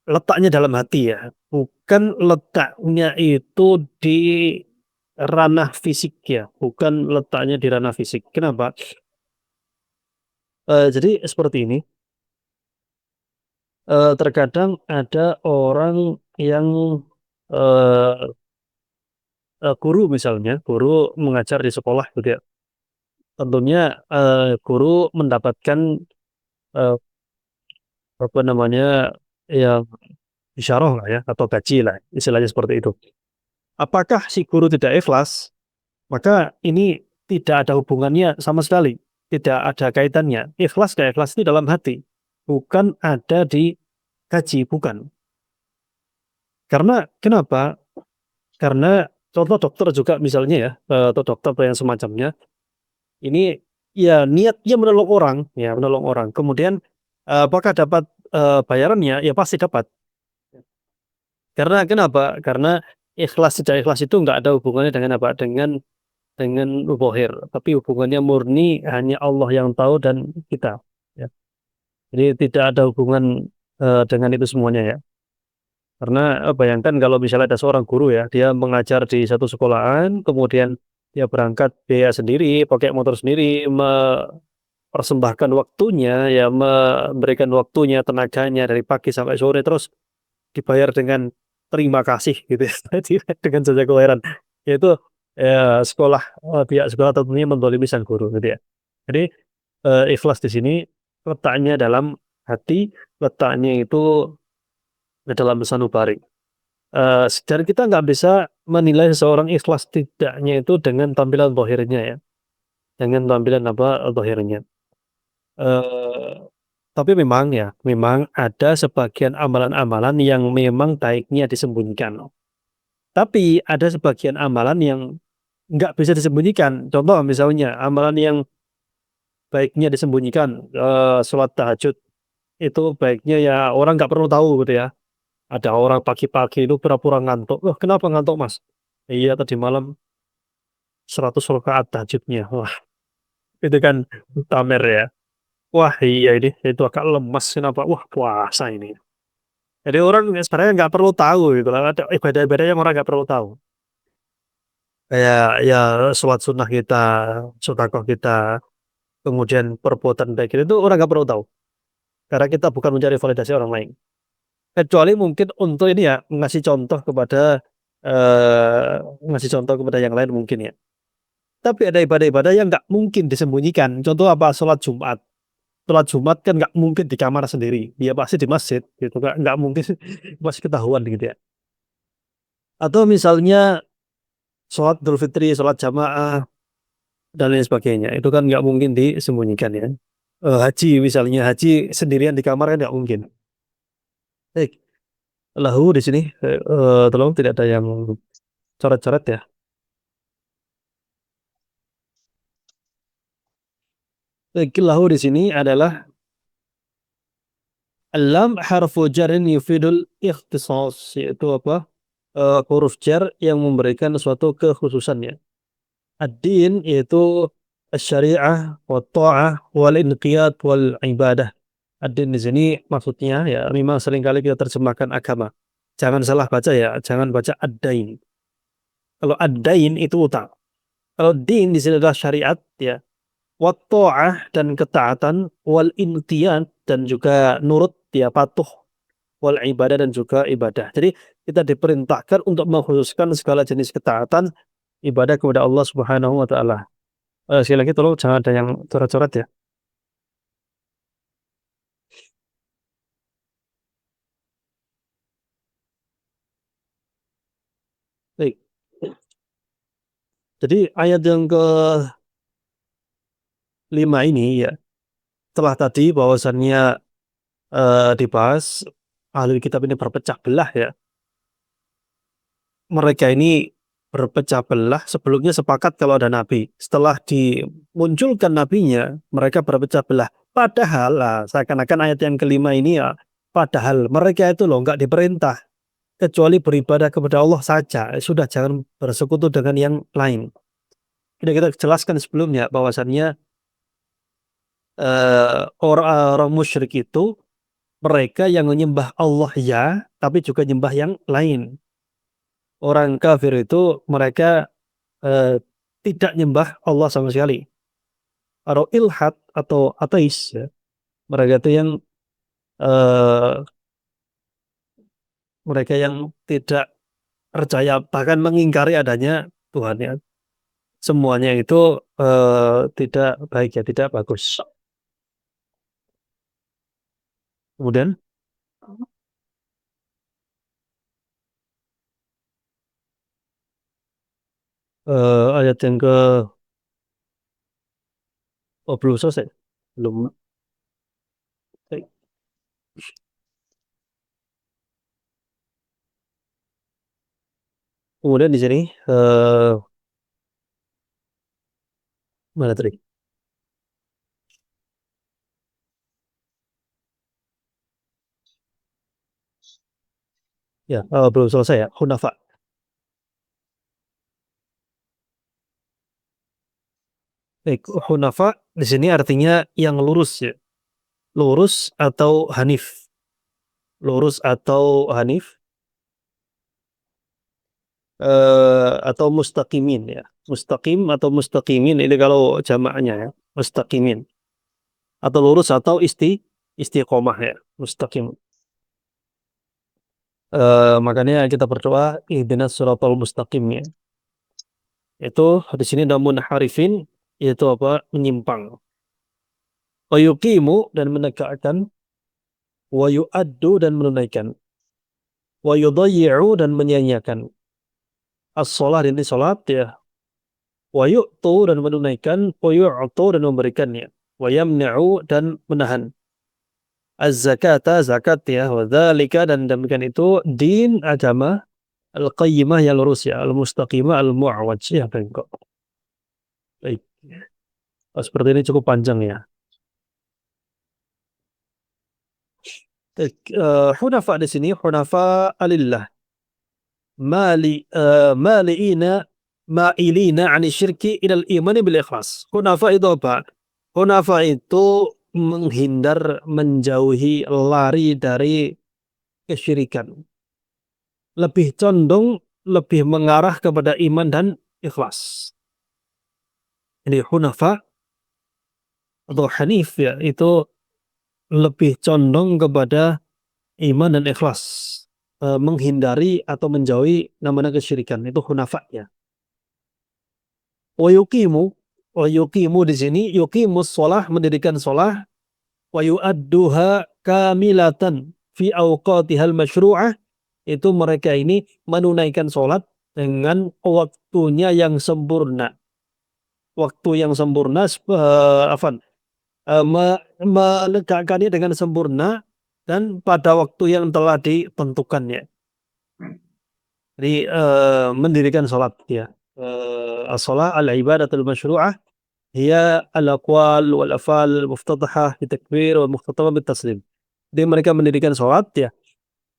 letaknya dalam hati ya, bukan letaknya itu di ranah fisik ya, bukan letaknya di ranah fisik. Kenapa? Jadi seperti ini, terkadang ada orang yang, eee guru misalnya, guru mengajar di sekolah gitu ya, tentunya, guru mendapatkan, eee, apa namanya, ya isyarah lah ya, atau gaji lah, istilahnya seperti itu. Apakah si guru tidak ikhlas, maka ini tidak ada hubungannya sama sekali, tidak ada kaitannya. Ikhlas nggak ikhlas itu dalam hati, bukan ada di gaji, bukan. Karena kenapa? Karena contoh dokter juga misalnya ya, atau dokter atau yang semacamnya, ini ya niatnya menolong orang, ya menolong orang, kemudian, apakah dapat, bayarannya? Ya pasti dapat. Karena kenapa? Karena ikhlas tidak ikhlas itu nggak ada hubungannya dengan apa, dengan dzohir, tapi hubungannya murni hanya Allah yang tahu dan kita, ya. Jadi tidak ada hubungan, dengan itu semuanya ya. Karena, bayangkan kalau misalnya ada seorang guru ya, dia mengajar di satu sekolahan, kemudian dia berangkat biaya sendiri, pakai motor sendiri, persembahkan waktunya, ya memberikan waktunya, tenaganya dari pagi sampai sore, terus dibayar dengan terima kasih gitu ya, dengan jazakallahu khairan. Yaitu, ya sekolah, pihak sekolah tentunya menzalimi sang guru gitu ya. Jadi, ikhlas di sini letaknya dalam hati, letaknya itu dalam sanubari. Dan kita nggak bisa menilai seseorang ikhlas tidaknya itu dengan tampilan zahirnya ya, dengan tampilan apa, zahirnya. Eee, tapi memang ya, memang ada sebagian amalan-amalan yang memang baiknya disembunyikan. Tapi ada sebagian amalan yang nggak bisa disembunyikan. Contoh misalnya amalan yang baiknya disembunyikan, sholat tahajud, itu baiknya ya orang nggak perlu tahu gitu ya. Ada orang pagi-pagi itu pura-pura ngantuk, "Loh kenapa ngantuk Mas?" "Iya tadi malam 100 rakaat tahajudnya." Wah itu kan pamer ya. "Wah iya ini, itu agak lemas kenapa?" "Wah puasa ini." Jadi orang sebenarnya nggak perlu tahu gitu loh, ada ibadah-ibadah yang orang nggak perlu tahu. Kayak ya sholat sunnah kita, sedekah kita, kemudian perbuatan baik kita itu orang nggak perlu tahu, karena kita bukan mencari validasi orang lain. Kecuali mungkin untuk ini ya, ngasih contoh kepada yang lain mungkin ya. Tapi ada ibadah-ibadah yang nggak mungkin disembunyikan. Contoh apa? Sholat Jumat. Sholat Jumat kan nggak mungkin di kamar sendiri, dia pasti di masjid gitu, nggak mungkin masih ketahuan gitu ya. Atau misalnya sholat Idul Fitri, sholat jamaah, dan lain sebagainya, itu kan nggak mungkin disembunyikan ya. Haji misalnya, haji sendirian di kamar kan nggak mungkin. Baik, lahu di sini, tolong tidak ada yang coret-coret ya. Baik, lahu di sini adalah lam harfu jarrin yufidul ikhtisas, yaitu apa, huruf jar yang memberikan suatu kekhususan ya. Ad-din yaitu asy-syari'ah wa ta'ah wal inqiyad wal ibadah. Ad-din di sini maksudnya ya memang seringkali kita terjemahkan agama. Jangan salah baca ya, jangan baca ad-dain. Kalau ad-dain itu utang. Kalau din di sini adalah syariat ya, wa ta'ah dan ketaatan, wal inqiyad dan juga nurut ya, patuh, wal ibadah dan juga ibadah. Jadi kita diperintahkan untuk mengkhususkan segala jenis ketaatan ibadah kepada Allah Subhanahu wa taala. Sekali lagi tolong jangan ada yang coret-coret ya. Baik. Jadi ayat yang ke-5 ini ya, setelah tadi bahwasannya dibahas ahlul kitab ini berpecah belah ya. Mereka ini berpecah belah sebelumnya sepakat kalau ada nabi. Setelah dimunculkan nabinya, mereka berpecah belah. Padahal seakan-akan ayat yang ke-5 ini ya, padahal mereka itu loh nggak diperintah kecuali beribadah kepada Allah saja. Sudah jangan bersekutu dengan yang lain. Sudah kita jelaskan sebelumnya bahwasannya orang musyrik itu mereka yang menyembah Allah ya, tapi juga nyembah yang lain. Orang kafir itu mereka tidak nyembah Allah sama sekali. Atau ilhad atau ateis ya. Mereka itu yang eh, mereka yang tidak percaya bahkan mengingkari adanya Tuhan ya. Semuanya itu tidak baik ya, tidak bagus. Kemudian ayat yang ke belum selesai. Belum. Kemudian di sini mana tadi? Ya, belum selesai ya. Hunafa. Baik, hunafa di sini artinya yang lurus ya. Lurus atau hanif. Lurus atau hanif atau mustaqimin ya. Mustaqim atau mustaqimin ini kalau jamaknya ya. Mustaqimin. Atau lurus atau istiqomah ya. Mustaqim. Makanya kita berdoa ihdinas siratal mustaqim ya. Itu di sini namun harifin yaitu apa? Menyimpang. Wa yuqimu dan menegakkan, wa yu'addu dan menunaikan, wa yudayyi'u dan menyanyiakan. As-shalah ini salat ya. Wa yu'tu dan menunaikan, wa yu'tu dan memberikannya. Wa yamna'u dan menahan. Az-zakata zakat ya, wa dzalika dan demikian itu din agama al-qayyimah yang lurus ya, al-mustaqimah al-mu'waj ya bengkok. Baik. Seperti ini cukup panjang ya. Hunafa di sini hunafa alillah mali'ina ma'ilina 'ani syirki ilal imani bil ikhlas. Hunafa itu apa? Hunafa itu menghindar, menjauhi, lari dari kesyirikan. Lebih condong, lebih mengarah kepada iman dan ikhlas. Ini hunafa atau hanif ya, itu lebih condong kepada iman dan ikhlas. Menghindari atau menjauhi namanya kesyirikan. Itu hunafa ya. Wa yuqimu di sini yuqimus shalah mendirikan shalah wa yu'adduha kamilatan fi awqatihal masyru'ah itu mereka ini menunaikan salat dengan waktunya yang sempurna. Waktu yang sempurna menegakkannya dengan sempurna dan pada waktu yang telah ditentukannya. Jadi mendirikan salat ya. As-shalah al-ibadatul masyru'ah hiya al-aqwal wal afal muftadhah bitakbir wa mukhtatamah bitaslim. Jadi mereka mendirikan salat ya,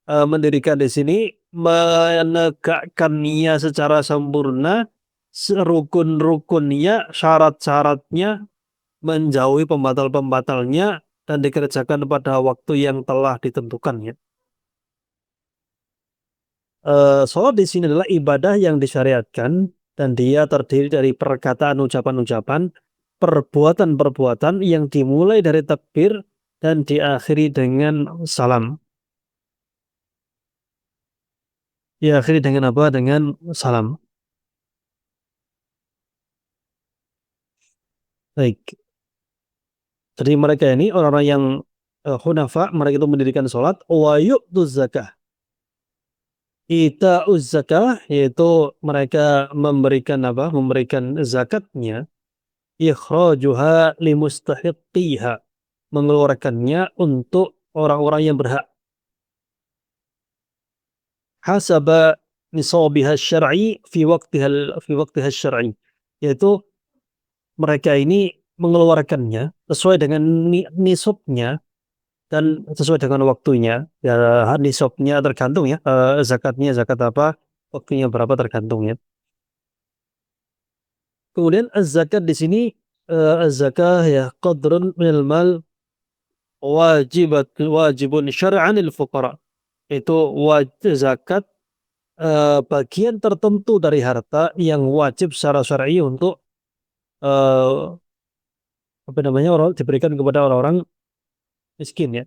mendirikan di sini menegakkannya secara sempurna, rukun-rukunnya, syarat-syaratnya, menjauhi pembatal-pembatalnya dan dikerjakan pada waktu yang telah ditentukannya. Salat di sini adalah ibadah yang disyariatkan dan dia terdiri dari perkataan ucapan-ucapan, perbuatan-perbuatan yang dimulai dari takbir dan diakhiri dengan salam. Diakhiri dengan apa? Dengan salam. Baik. Jadi mereka ini orang-orang yang hunafa, mereka itu mendirikan sholat, wa yu'tuz zakah. Ita'uz zakah yaitu mereka memberikan apa? Memberikan zakatnya, ikhrajuha limustahiqiha, mengeluarkannya untuk orang-orang yang berhak. Hasaba nisabiha syar'i fi waqtiha syar'i. Yaitu mereka ini mengeluarkannya sesuai dengan nisabnya dan sesuai dengan waktunya. Ya, nisabnya tergantung ya, zakatnya zakat apa, waktunya berapa tergantung ya. Kemudian az-zakat di sini az-zakah ya qadrun minal mal wajibun syar'an lil fuqara. Itu zakat bagian tertentu dari harta yang wajib secara syar'i untuk eh, apa namanya, orang diberikan kepada orang-orang miskin ya.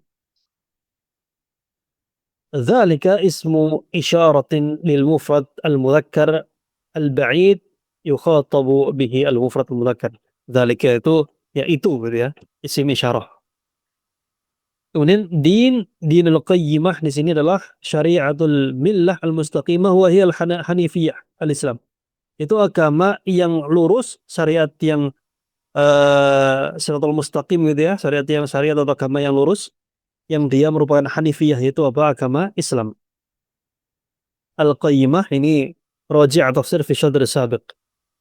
Dzalika ismu isyaratin lil mufrad al mudzakkar al ba'id yukhatabu bihi al mufrad al mudzakkar. Dzalika itu ya itu gitu ya, isim isyarah. Kemudian dinul qayyimah di sini adalah syariatul millah al mustaqimah wa hiya al hanifiyah al Islam. Itu agama yang lurus, syariat yang siratal mustaqim gitu ya, syariat atau agama yang lurus, yang dia merupakan hanifiyah, yaitu apa, agama Islam. Al-Qayyimah ini roji' tafsir fi syadr sabiq.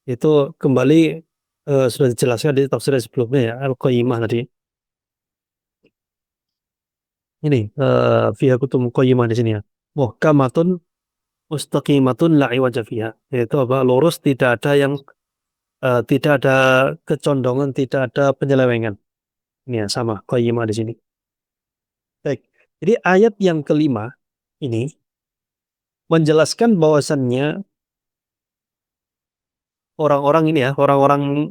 Itu kembali sudah dijelaskan di tafsir sebelumnya ya, Al-Qayyimah tadi. Ini fiha kutub qayyimah di sini ya. Muhkamatun mustaqimatun la iwaja fiha. Yaitu apa? Lurus, tidak ada yang tidak ada kecondongan, tidak ada penyelewengan. Ini ya sama qayyimah di sini. Baik. Jadi ayat yang kelima ini menjelaskan bahwasannya orang-orang ini ya, orang-orang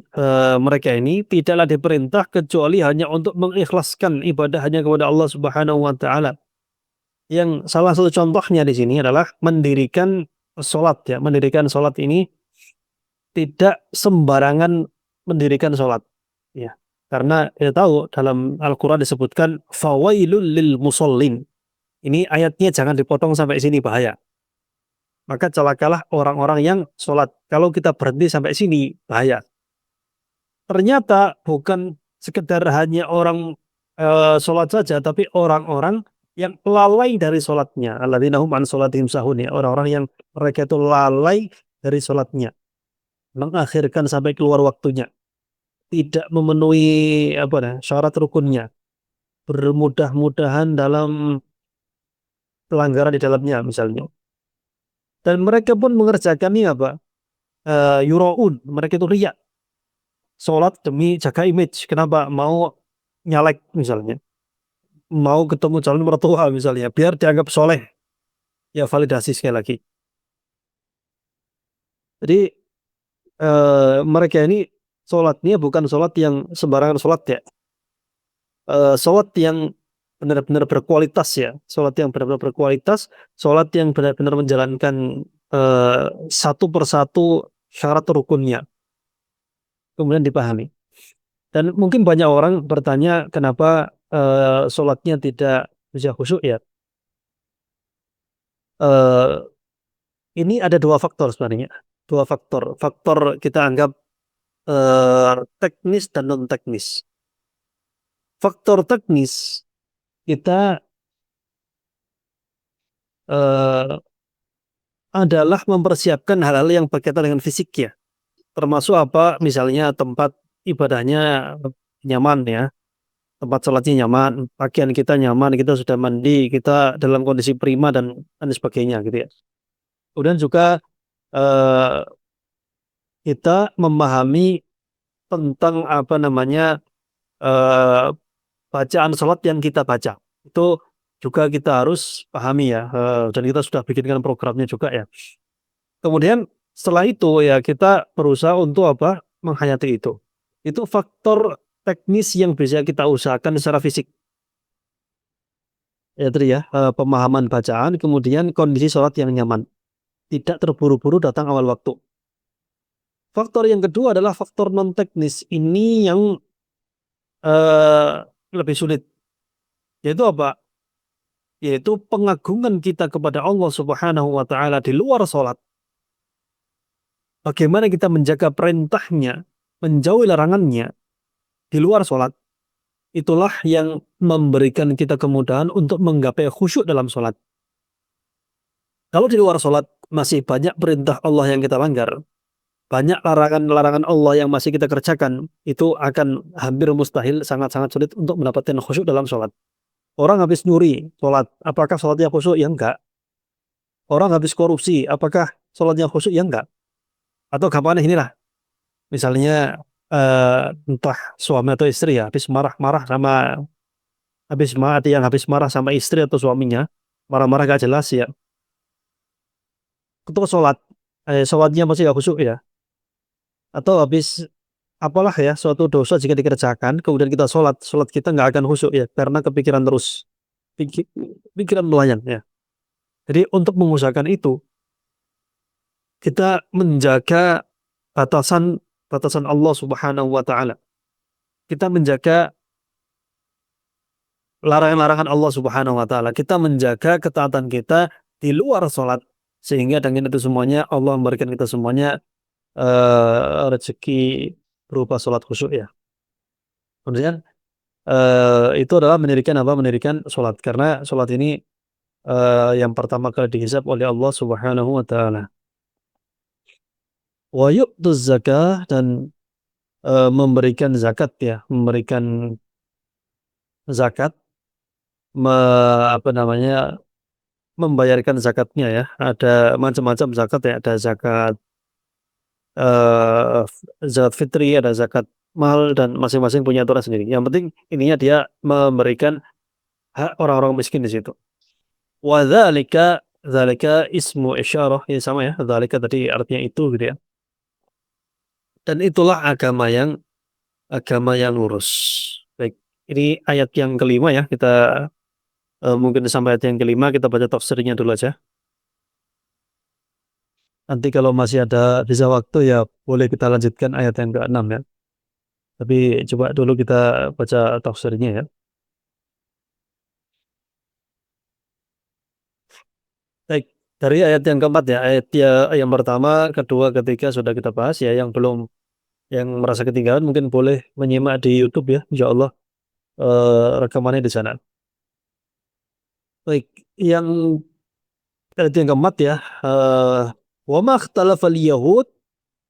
mereka ini tidaklah diperintah kecuali hanya untuk mengikhlaskan ibadah hanya kepada Allah Subhanahu wa taala. Yang salah satu contohnya di sini adalah mendirikan sholat ya. Mendirikan sholat ini tidak sembarangan mendirikan sholat ya. Karena kita tahu dalam Al-Qur'an disebutkan fawailul lil musallin. Ini ayatnya jangan dipotong sampai sini, bahaya. Maka celakalah orang-orang yang sholat. Kalau kita berhenti sampai sini, bahaya. Ternyata bukan sekedar hanya orang sholat saja, tapi orang-orang yang lalai dari sholatnya. Alladzina hum an sholatihim sahun ya. Orang-orang yang mereka itu lalai dari sholatnya. Mengakhirkan sampai keluar waktunya. Tidak memenuhi syarat rukunnya. Bermudah-mudahan dalam pelanggaran di dalamnya misalnya. Dan mereka pun mengerjakan ini apa? Yuraun, mereka itu riya. Sholat demi jaga image. Kenapa? Mau nyalek misalnya. Mau ketemu calon mertua misalnya. Biar dianggap soleh. Ya validasi sekali lagi. Jadi mereka ini sholatnya bukan sholat yang sembarangan sholat ya. Sholat yang benar-benar berkualitas ya. Sholat yang benar-benar berkualitas. Sholat yang benar-benar menjalankan satu persatu syarat rukunnya. Kemudian dipahami. Dan mungkin banyak orang bertanya kenapa sholatnya tidak bisa khusyuk ya. Ini ada dua faktor sebenarnya. Dua faktor. Faktor kita anggap teknis dan non teknis. Faktor teknis kita adalah mempersiapkan hal-hal yang berkaitan dengan fisik ya. Termasuk apa? Misalnya tempat ibadahnya nyaman ya. Tempat sholatnya nyaman, pakaian kita nyaman, kita sudah mandi, kita dalam kondisi prima dan sebagainya gitu ya. Kemudian juga eh, kita memahami tentang eh, bacaan sholat yang kita baca. Itu juga kita harus pahami ya, dan kita sudah bikinkan programnya juga ya. Kemudian setelah itu ya kita berusaha untuk menghayati itu. Itu faktor teknis yang bisa kita usahakan secara fisik. Ya tadi ya, pemahaman bacaan, kemudian kondisi sholat yang nyaman. Tidak terburu-buru datang awal waktu. Faktor yang kedua adalah faktor non teknis. Ini yang lebih sulit. Yaitu apa? Yaitu pengagungan kita kepada Allah Subhanahu wa taala di luar salat. Bagaimana kita menjaga perintahnya, menjauhi larangannya di luar salat. Itulah yang memberikan kita kemudahan untuk menggapai khusyuk dalam salat. Kalau di luar salat masih banyak perintah Allah yang kita langgar, banyak larangan-larangan Allah yang masih kita kerjakan, itu akan hampir mustahil, sangat-sangat sulit untuk mendapatkan khusyuk dalam sholat. Orang habis nyuri sholat, apakah sholatnya khusyuk? Ya enggak. Orang habis korupsi, apakah sholatnya khusyuk? Ya enggak. Atau gampangnya inilah, misalnya entah suami atau istri ya, habis marah sama istri atau suaminya, marah-marah gak jelas ya, ketika sholat, sholatnya masih gak khusyuk ya, atau habis apalah ya suatu dosa jika dikerjakan kemudian kita sholat kita nggak akan khusyuk ya karena kepikiran terus, pikiran melayang ya. Jadi untuk mengusahakan itu kita menjaga batasan batasan Allah Subhanahu wa taala, kita menjaga larangan-larangan Allah Subhanahu wa taala, kita menjaga ketaatan kita di luar sholat, sehingga dengan itu semuanya Allah memberikan kita semuanya rezeki berupa sholat khusyuk ya. Kemudian itu adalah mendirikan sholat, karena sholat ini yang pertama kali dihisab oleh Allah Subhanahu wa taala. Wa yu'tuz zakah, dan memberikan zakat ya, memberikan zakat, apa namanya, membayarkan zakatnya ya. Ada macam-macam zakat ya, ada zakat eh, zakat fitri, ada zakat mal, dan masing-masing punya aturan sendiri. Yang penting ininya dia memberikan hak orang-orang miskin di situ. Wa dzalika ismu isyarah, ini sama ya. Dzalika tadi artinya itu gitu ya. Dan itulah agama yang lurus. Baik, ini ayat yang kelima ya. Kita mungkin sampai ayat yang kelima kita baca tafsirnya dulu aja. Nanti kalau masih ada sisa waktu ya boleh kita lanjutkan ayat yang ke-6 ya. Tapi coba dulu kita baca tafsirnya ya. Baik, dari ayat yang keempat ya, ayat yang pertama, kedua, ketiga sudah kita bahas ya. Yang merasa ketinggalan mungkin boleh menyimak di YouTube ya, insya Allah rekamannya di sana. Baik, yang ayat yang keempat ya, wa ma ikhtalafal yahud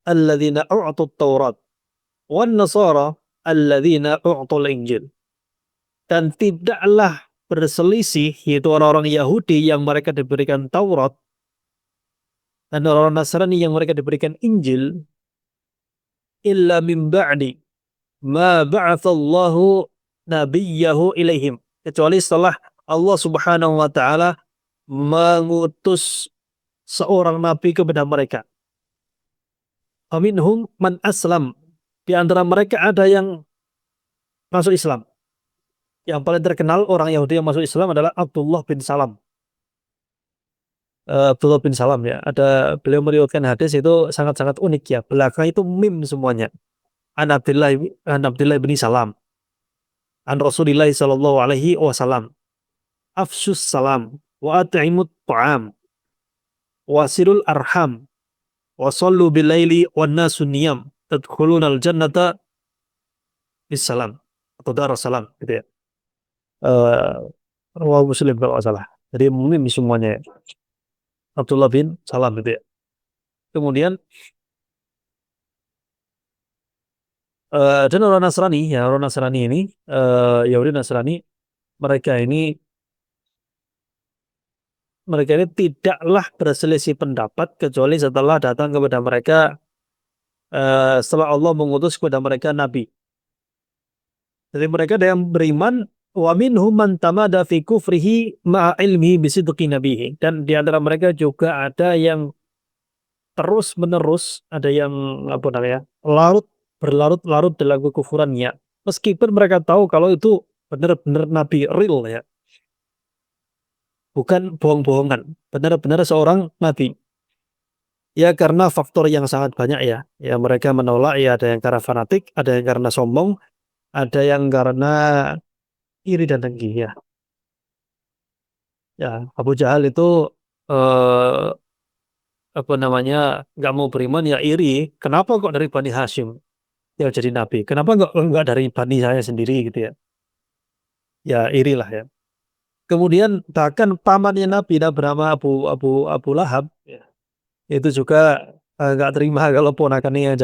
alladzina u'tu taurat wan nasara alladzina u'tul injil. Dan tidaklah berselisih, yaitu orang-orang Yahudi yang mereka diberikan Taurat dan orang-orang Nasrani yang mereka diberikan Injil, illa min ba'di ma ba'athallahu nabiyyahu ilaihim, kecuali setelah Allah Subhanahu wa taala mengutus seorang nabi kepada mereka. Aminhum man aslam, di antara mereka ada yang masuk Islam. Yang paling terkenal orang Yahudi yang masuk Islam adalah Abdullah bin Salam. Abdullah bin Salam ya, beliau meriwayatkan hadis itu sangat-sangat unik ya. Belakang itu mim semuanya. An Abdillah bin Salam, an Rasulillah sallallahu alaihi wasallam, afsus salam, wa at'imut ta'am, wasilul arham, wa sallu bilaili wan nasu niyam, tadkhulunal jannata bisalam, atau darussalam gitu ya. Rawahu Muslim kalau nggak salah. Jadi mim semuanya ya. Abdullah bin Salam gitu ya. Kemudian dan orang Nasrani ya, orang Nasrani ini, Yahudi Nasrani, mereka ini tidaklah berselisih pendapat kecuali setelah datang kepada mereka, setelah Allah mengutus kepada mereka nabi. Jadi mereka ada yang beriman, wa minhum man tamada fi kufrihi ma'a ilmihi bisidqi nabihi, dan di antara mereka juga ada yang terus menerus, ada yang apa namanya, berlarut-larut dalam kekufurannya, meskipun mereka tahu kalau itu benar-benar nabi real ya, bukan bohong-bohongan, benar-benar seorang nabi. Ya karena faktor yang sangat banyak ya. Ya mereka menolak ya ada yang karena fanatik, ada yang karena sombong, ada yang karena iri dan dengki ya. Ya Abu Jahal itu eh, apa namanya nggak mau beriman ya iri. Kenapa kok dari Bani Hashim yang jadi nabi? Kenapa nggak dari Bani saya sendiri gitu ya? Ya irilah ya. Kemudian bahkan pamannya Nabi bernama Abu Lahab ya, itu juga nggak terima kalau ponakannya yang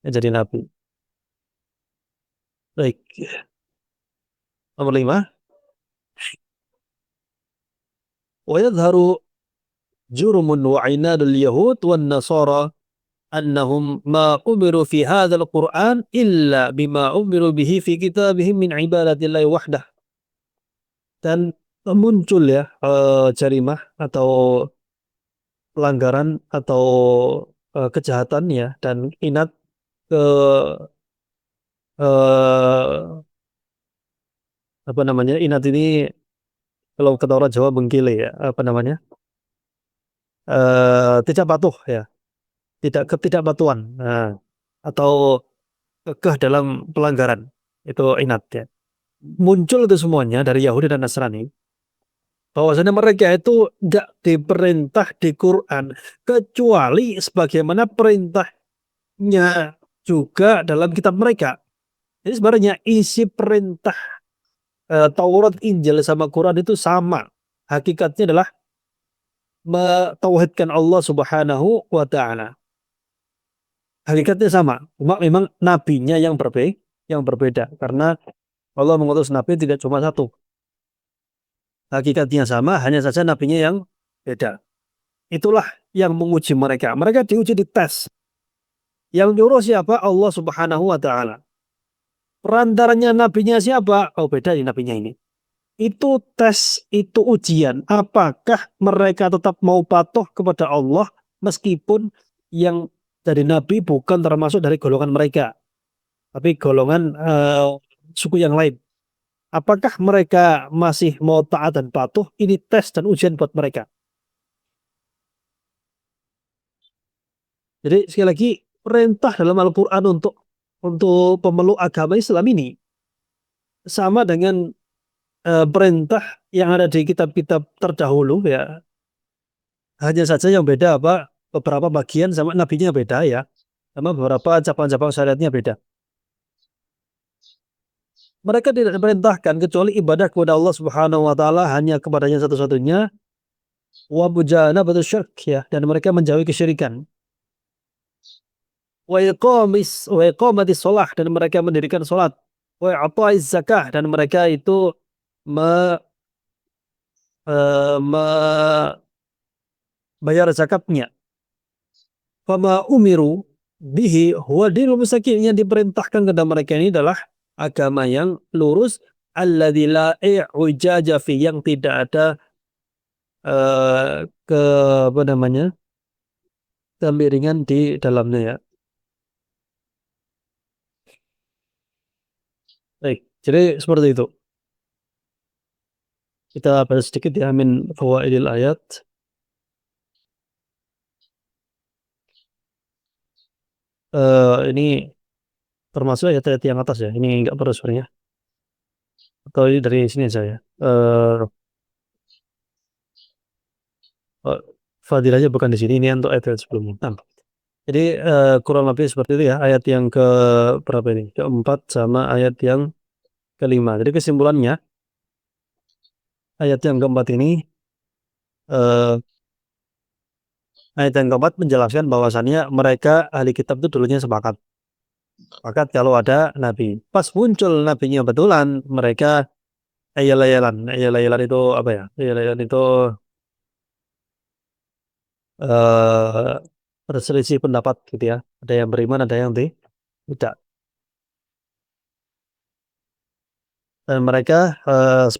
jadi nabi. Baik, nomor 5. ويظهر جرم وعناد اليهود والنصارى أنهم ما أمروا في هذا القرآن إلا بما أمروا به في كتابهم من عبادة الله وحده. Dan muncul ya jarimah atau pelanggaran atau kejahatan ya dan inat ke eh, apa namanya inat ini kalau kata orang Jawa bengkile ya apa namanya tidak patuh ya tidak ketidakpatuhan nah, atau kekeh dalam pelanggaran itu inat ya muncul itu semuanya dari Yahudi dan Nasrani bahwasanya mereka itu nggak diperintah di Quran kecuali sebagaimana perintahnya juga dalam kitab mereka. Jadi sebenarnya isi perintah Taurat, Injil sama Quran itu sama. Hakikatnya adalah mentauhidkan Allah Subhanahu wa taala. Hakikatnya sama. Cuma memang nabinya yang berbeda karena Allah mengutus nabi tidak cuma satu. Hakikatnya sama, hanya saja nabinya yang beda. Itulah yang menguji mereka. Mereka diuji di tes. Yang nyuruh siapa? Allah Subhanahu wa taala. Perantaranya nabinya siapa? Oh, beda di nabinya ini. Itu tes, itu ujian. Apakah mereka tetap mau patuh kepada Allah meskipun yang dari nabi bukan termasuk dari golongan mereka, tapi golongan suku yang lain. Apakah mereka masih mau taat dan patuh? Ini tes dan ujian buat mereka. Jadi sekali lagi perintah dalam Al-Quran untuk pemeluk agama Islam ini sama dengan perintah yang ada di kitab-kitab terdahulu ya. Hanya saja yang beda apa beberapa bagian sama nabinya beda ya. Sama beberapa cabang-cabang syariatnya beda. Mereka tidak diperintahkan kecuali ibadah kepada Allah Subhanahu wa taala hanya kepadanya satu-satunya wa mujanabatus syirk ya dan mereka menjauhi kesyirikan. Wa iqamatis shalah dan mereka mendirikan salat. Wa i'taiz zakah dan mereka itu me, membayar zakatnya. Fama umiru bihi huwa dinul mustaqim yang diperintahkan kepada mereka ini adalah agama yang lurus alladzi la i'ujaja fi yang tidak ada ke apa namanya kemiringan di dalamnya ya. Baik, jadi seperti itu. Kita bahas sedikit ya min fawaidil ayat. Ini termasuk ayat-ayat yang atas ya. Ini enggak perlu sebenarnya. Atau ini dari sini aja ya. Oh, fadilahnya bukan di sini. Ini untuk ayat sebelumnya. Nah, jadi kurang lebih seperti itu ya. Ayat yang ke berapa ini? Keempat sama ayat yang kelima. Jadi kesimpulannya ayat yang keempat ini eh, ayat yang keempat menjelaskan bahwasannya mereka ahli kitab itu dulunya sepakat kalau ada nabi. Pas muncul nabinya betulan mereka ayal-ayalan itu apa ya? Ayal-ayalan itu eh berselisih pendapat gitu ya. Ada yang beriman, ada yang tidak. Dan mereka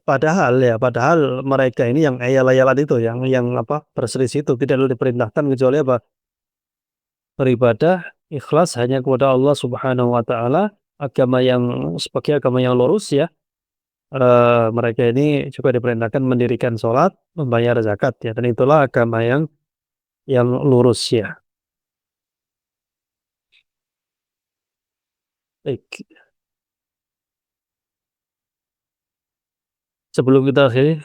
padahal mereka ini yang ayal-ayalan itu yang apa berselisih itu tidak diperintahkan kecuali apa? Beribadah ikhlas hanya kepada Allah Subhanahu wa taala, agama yang sebagai agama yang lurus ya. Mereka ini juga diperintahkan mendirikan sholat, membayar zakat ya, dan itulah agama yang lurus ya. Baik. Sebelum kita akhiri,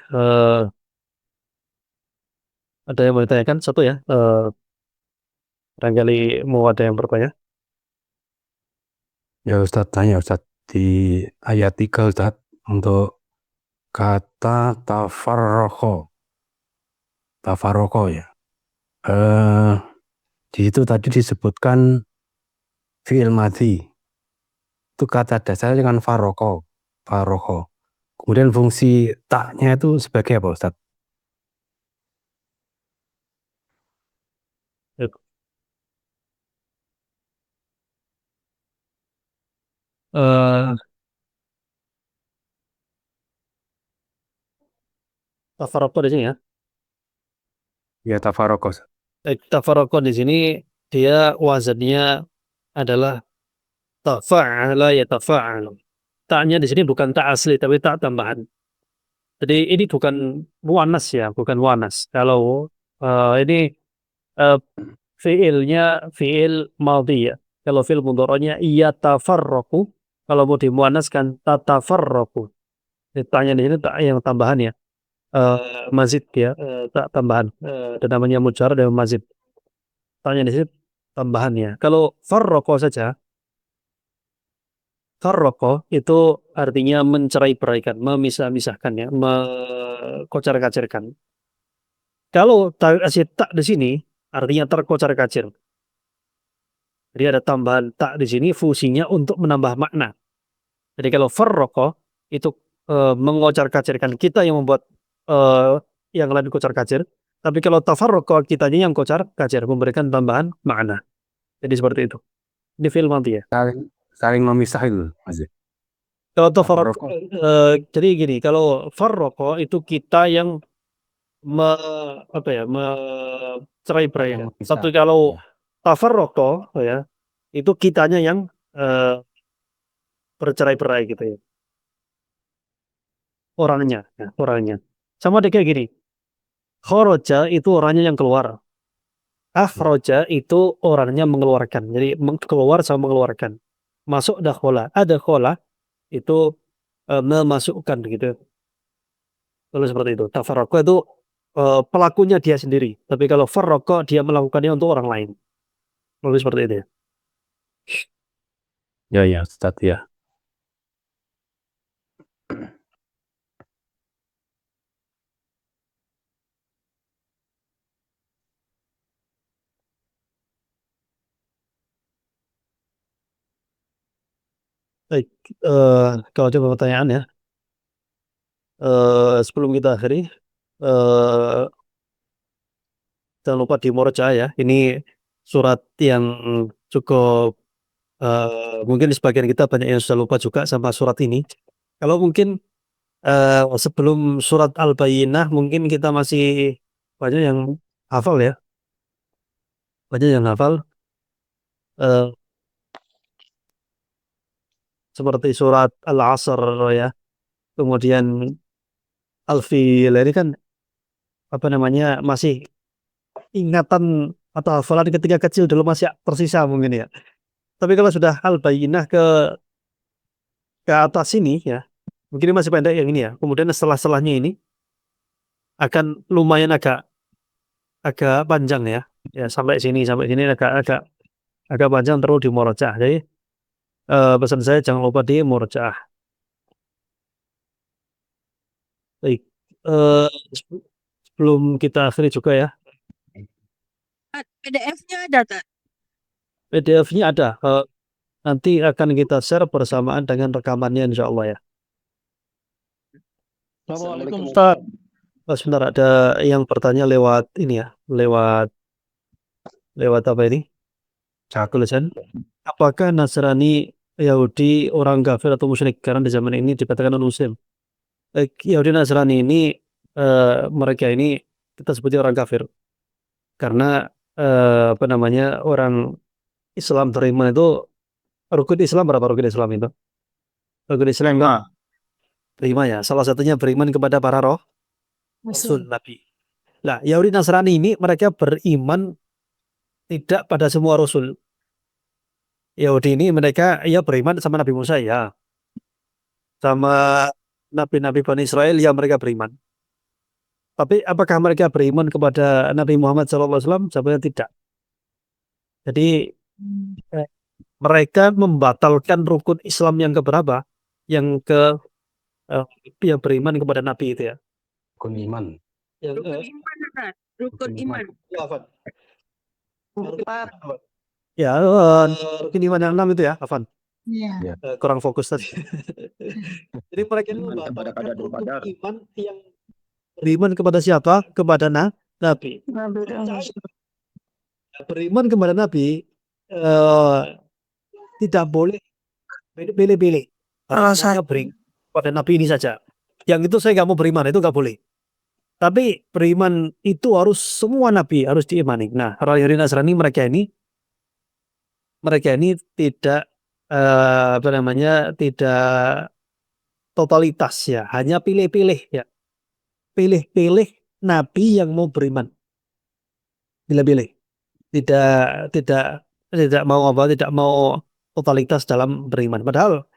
ada yang mau ditanyakan? Satu ya, barangkali mau ada yang bertanya. Ya Ustadz, tanya Ustadz, di ayat 3 Ustadz, untuk kata tafarroko ya. Di situ tadi disebutkan fi'il madhi. Itu kata dasarnya dengan faroko. Kemudian fungsi taknya itu sebagai apa Ustadz? Yuk. Tafaroko di sini ya. Ya tafaroko. Tafaroko di sini dia wazannya adalah tafa'ala ya tafa'alu. Taknya di sini bukan tak asli tapi tak tambahan. Jadi ini bukan muannas ya, bukan muannas. Kalau ini eh, fiilnya fiil madhi ya. Kalau fiil mudhari'nya iya tafarraku, kalau mau dimuannaskan tatafarraku. Taknya di sini tak yang tambahan ya. Mazid ya, tak tambahan. Dan namanya mujarrad dan mazid. Taknya di sini tambahannya. Kalau farraqo saja, farraqo itu artinya mencerai-beraikan, memisah-misahkan ya, mengkocar-kacirkan. Kalau tak di sini artinya terkocar-kacir. Jadi ada tambahan tak di sini fungsinya untuk menambah makna. Jadi kalau farraqo itu mengocar-kacirkan, kita yang membuat eh, yang lain kocar-kacir. Tapi kalau tafarraqo kitanya yang kocar-kacir, memberikan tambahan makna. Jadi seperti itu. Ini film nanti ya. Saling memisah itu Mas. Kalau tafarraqo Tafarroko. jadi gini, kalau farraqo itu kita yang me, apa ya, cerai-berai. Yang memisah. Satu kalau Ya. tafarraqo ya, itu kitanya yang eh, bercerai-berai gitu ya. Orangnya. Sama deh kayak gini. Khoroja itu orangnya yang keluar. Akhroja itu orangnya mengeluarkan. Jadi keluar sama mengeluarkan. Masuk dakhola. Ada khola itu memasukkan gitu. Lalu seperti itu. Tafarraqo itu pelakunya dia sendiri. Tapi kalau farraqo dia melakukannya untuk orang lain. Lalu seperti itu ya. Ya Ustadz ya. Baik, kalau ada pertanyaan ya, sebelum kita akhiri, eh, jangan lupa di Murojaah ya. Ini surat yang cukup mungkin sebagian kita banyak yang sudah lupa juga sama surat ini. Kalau mungkin sebelum surat Al-Bayyinah mungkin kita masih banyak yang hafal ya, banyak yang hafal eh, seperti surat Al-Asr ya, kemudian Al-Fil ini kan apa namanya masih ingatan atau hafalan ketika kecil dulu masih tersisa mungkin ya. Tapi kalau sudah Al-Bayyinah ke atas ini ya, mungkin ini masih pendek yang ini ya. Kemudian setelah-setelahnya ini akan lumayan agak agak panjang ya. Ya sampai sini agak agak agak panjang terus di murojaah. Jadi pesan saya jangan lupa di murojaah. Baik. Eh, sebelum kita akhiri juga ya, PDF-nya ada tak? PDF-nya ada. Nanti akan kita share bersamaan dengan rekamannya insya Allah ya. Assalamualaikum Ustaz. Sebentar ada yang bertanya lewat ini ya, lewat lewat apa ini? Tulisan. Apakah Nasrani, Yahudi, orang kafir atau musyrik? Karena di zaman ini dikatakan non-Muslim. Yahudi Nasrani ini mereka ini kita sebutnya orang kafir karena apa namanya orang Islam beriman itu rukun Islam berapa rukun Islam itu? Rukun Islam kan? Lima ya. Salah satunya beriman kepada para Rasul Nabi. Nah, Yahudi Nasrani ini mereka beriman tidak pada semua Rasul. Yahudi ini mereka ya beriman sama Nabi Musa ya, sama nabi-nabi Bani Israel ya mereka beriman. Tapi apakah mereka beriman kepada Nabi Muhammad SAW? Sebenarnya tidak. Jadi mereka membatalkan rukun Islam yang keberapa? Yang ke yang beriman kepada Nabi itu ya. Rukun iman. Yang Rukun iman, Ustaz. Rukun iman. Empat. Ya, rukun iman yang 6 itu ya, Afan. Iya. Kurang fokus tadi. Jadi mereka itu Iman kepada membatalkan qadar rukun qadar. iman yang beriman kepada siapa? Kepada Nabi. Beriman kepada Nabi tidak boleh pilih-pilih. Saya beriman pada Nabi ini saja. Yang itu saya nggak mau beriman, itu nggak boleh. Tapi beriman itu harus semua Nabi harus diimani. Nah, orang Yahudi Nasrani mereka ini tidak tidak totalitas ya, hanya pilih-pilih ya. Pilih-pilih Nabi yang mau beriman. Pilih-pilih. Tidak mau totalitas dalam beriman. Padahal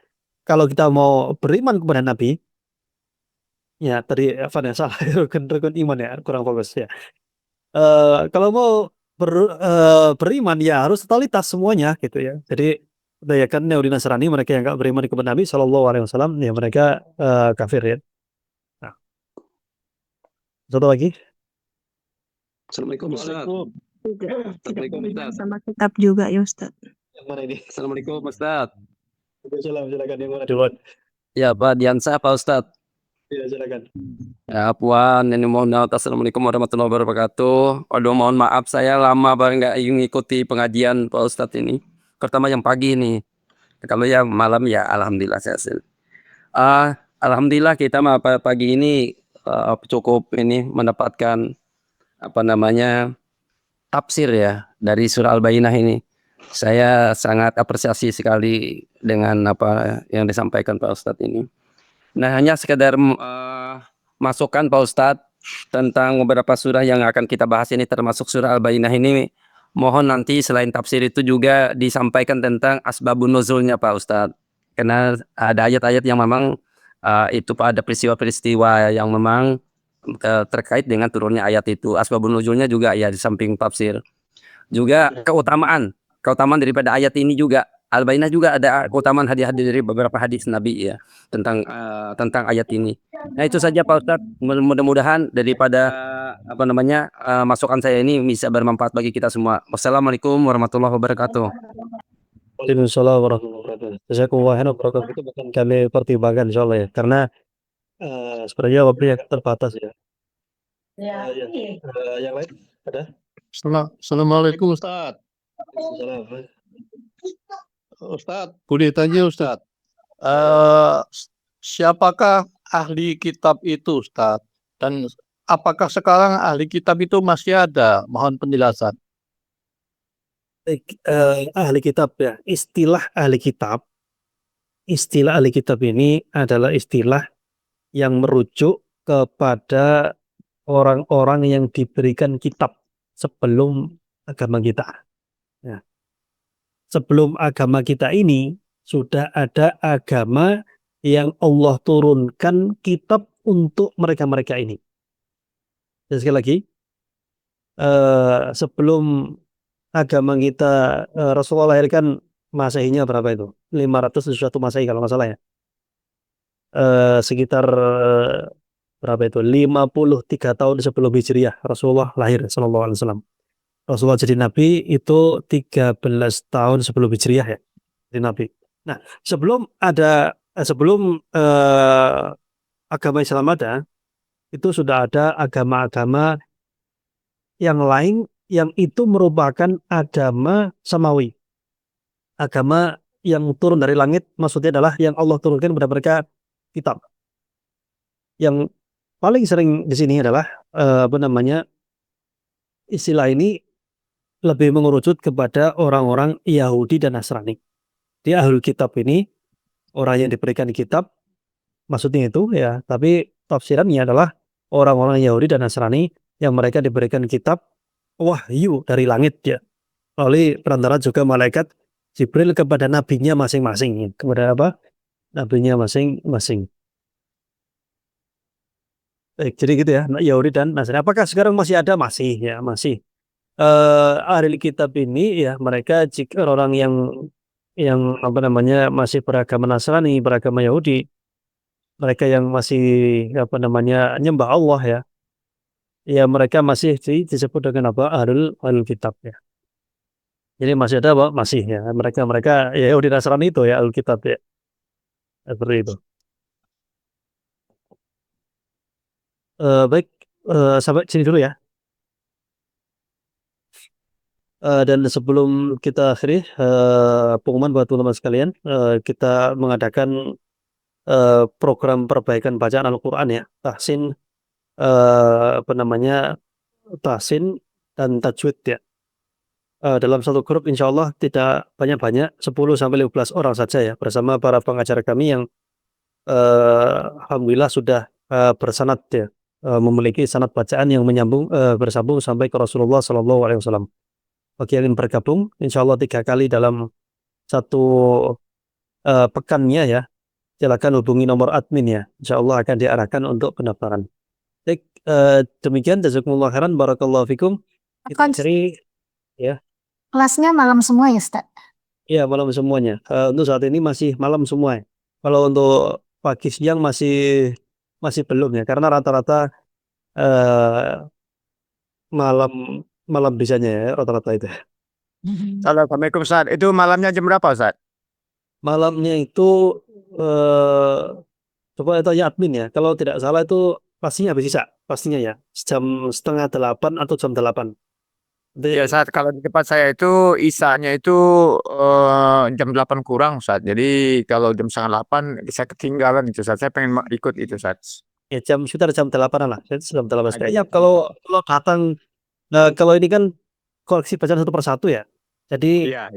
kalau kita mau beriman kepada Nabi, ya tadi apa yang salah rukun iman ya, kurang fokus ya. Kalau mau beriman ya harus totalitas semuanya gitu ya. Jadi kan Yahudi Nasrani mereka yang nggak beriman kepada Nabi SAW ya mereka kafir ya. Nah, satu lagi. Assalamualaikum Ustaz. Assalamualaikum Ustaz. Sama kitab juga ya Ustaz. Yang mana ini? Assalamualaikum Ustaz. Silakan yang mana duluan? Ya Pak Diansa Pak Ustaz. Ya silakan. Ya Puan, ini mohon maaf. Assalamualaikum warahmatullahi wabarakatuh. Waduh mohon maaf saya lama banget nggak mengikuti pengajian Pak Ustadz ini. Pertama yang pagi ini. Kalau yang malam ya alhamdulillah saya alhamdulillah kita pagi ini cukup ini mendapatkan tafsir ya dari surah Al-Bayyinah ini. Saya sangat apresiasi sekali dengan apa yang disampaikan Pak Ustadz ini. Nah hanya sekedar masukan Pak Ustadz tentang beberapa surah yang akan kita bahas ini termasuk surah Al-Bayyinah ini. Mohon nanti selain tafsir itu juga disampaikan tentang asbabun nuzulnya Pak Ustadz. Karena ada ayat-ayat yang memang itu ada peristiwa-peristiwa yang memang terkait dengan turunnya ayat itu. Asbabun nuzulnya juga ya di samping tafsir. Juga keutamaan daripada ayat ini juga. Al-Bayyinah juga ada keutamaan hadis-hadis dari beberapa hadis Nabi ya tentang ayat ini. Nah itu saja Pak Ustadz. Mudah-mudahan daripada masukan saya ini bisa bermanfaat bagi kita semua. Wassalamualaikum warahmatullahi wabarakatuh. Waalaikumsalam warahmatullahi wabarakatuh. Jazakumullah khairan wabarakatuh. Itu bukan kami pertimbangkan insyaallah ya. Karena sebenarnya waktunya terbatas ya. Yang lain ada? Assalamualaikum Ustaz. Waalaikumsalam. Ustaz, boleh tanya Ustaz. Siapakah ahli kitab itu Ustaz? Dan apakah sekarang ahli kitab itu masih ada? Mohon penjelasan. Ahli kitab ya. Istilah ahli kitab ini adalah istilah yang merujuk kepada orang-orang yang diberikan kitab sebelum agama kita. Ya. Sebelum agama kita ini sudah ada agama yang Allah turunkan kitab untuk mereka-mereka ini. Dan sekali lagi, sebelum agama kita Rasulullah lahirkan Masehinya berapa itu? 501 Masehi kalau nggak salah ya. Sekitar berapa itu? 53 tahun sebelum Hijriah Rasulullah lahir sallallahu alaihi wasallam. Rasulullah jadi nabi itu 13 tahun sebelum Hijriah ya. Jadi nabi. Nah, sebelum agama Islam ada, itu sudah ada agama-agama yang lain yang itu merupakan agama samawi. Agama yang turun dari langit, maksudnya adalah yang Allah turunkan kepada mereka kitab. Yang paling sering di sini adalah istilah ini lebih mengerucut kepada orang-orang Yahudi dan Nasrani. Di ahlul kitab ini orang yang diberikan kitab, maksudnya itu ya, tapi tafsirannya adalah orang-orang Yahudi dan Nasrani yang mereka diberikan kitab wahyu dari langit ya, oleh perantara juga malaikat Jibril kepada nabinya masing-masing. Kepada apa? Nabinya masing-masing. Baik, jadi gitu ya, Yahudi dan Nasrani. Apakah sekarang masih ada? Masih ya, masih. Ahli kitab ini ya mereka jika orang yang apa namanya masih beragama Nasrani, beragama Yahudi, mereka yang masih apa namanya nyembah Allah ya, ya mereka masih disebut dengan apa? Ahlul kitab ya. Jadi masih ada apa? Masih ya. Mereka ya Yahudi Nasrani itu ya ahlul kitab ya. Seperti itu. Baik, sampai sini dulu ya. Dan sebelum kita akhiri pengumuman buat teman-teman sekalian, kita mengadakan program perbaikan bacaan Al-Quran ya, tahsin apa namanya tahsin dan tajwid ya. Dalam satu grup insya Allah tidak banyak-banyak, 10-15 orang saja ya, bersama para pengajar kami yang alhamdulillah sudah bersanad ya, memiliki sanad bacaan yang menyambung bersambung sampai ke Rasulullah SAW. Bagi yang ingin bergabung, insya Allah 3 kali dalam satu pekannya ya, silakan hubungi nomor admin ya. Insya Allah akan diarahkan untuk pendaftaran. Baik, demikian. Jazakumullah khairan, barakallahu fikum. Kita cari ya. Kelasnya malam semua ya, Ustaz? Iya, malam semuanya. Untuk saat ini masih malam semua ya. Kalau untuk pagi siang masih belum ya, karena rata-rata malam bisanya ya, rata-rata itu. Assalamualaikum Ustaz. Itu malamnya jam berapa Ustaz? Malamnya itu coba tanya admin ya. Kalau tidak salah itu pastinya habis Isya, pastinya ya. Jam 7:30 atau jam 8. Ya Ustaz, kalau di tempat saya itu isanya itu jam 8 kurang Ustaz. Jadi kalau jam 7:30 saya ketinggalan itu Ustaz. Saya pengen ikut itu Ustaz. Ya sekitar jam 8 lah. Jam 8 kayaknya kalau datang. Nah, kalau ini kan koleksi bacaan satu persatu ya. Jadi Iya.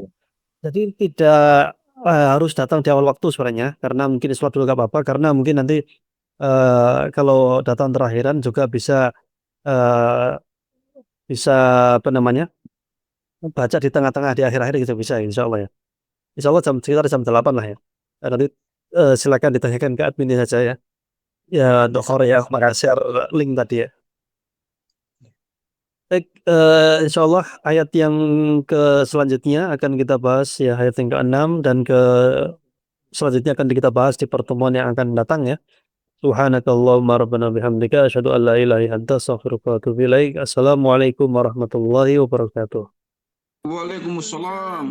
tidak harus datang di awal waktu sebenarnya, karena mungkin sholat dulu gak apa-apa, karena mungkin nanti kalau datang terakhiran juga bisa apa namanya baca di tengah-tengah, di akhir-akhir gitu bisa insya Allah ya. Insya Allah sekitar jam 8 lah ya. Nanti silakan ditanyakan ke admin saja ya. Ya Dr. ya, maka share link tadi ya. Baik, insya Allah ayat yang selanjutnya akan kita bahas ya, ayat yang ke-6 dan selanjutnya akan kita bahas di pertemuan yang akan datang ya. Subhanakallahumma rabbana bihamdika asyhadu an la ilaha illa anta astaghfiruka wa atubu ilaik. Assalamualaikum warahmatullahi wabarakatuh. Waalaikumsalam.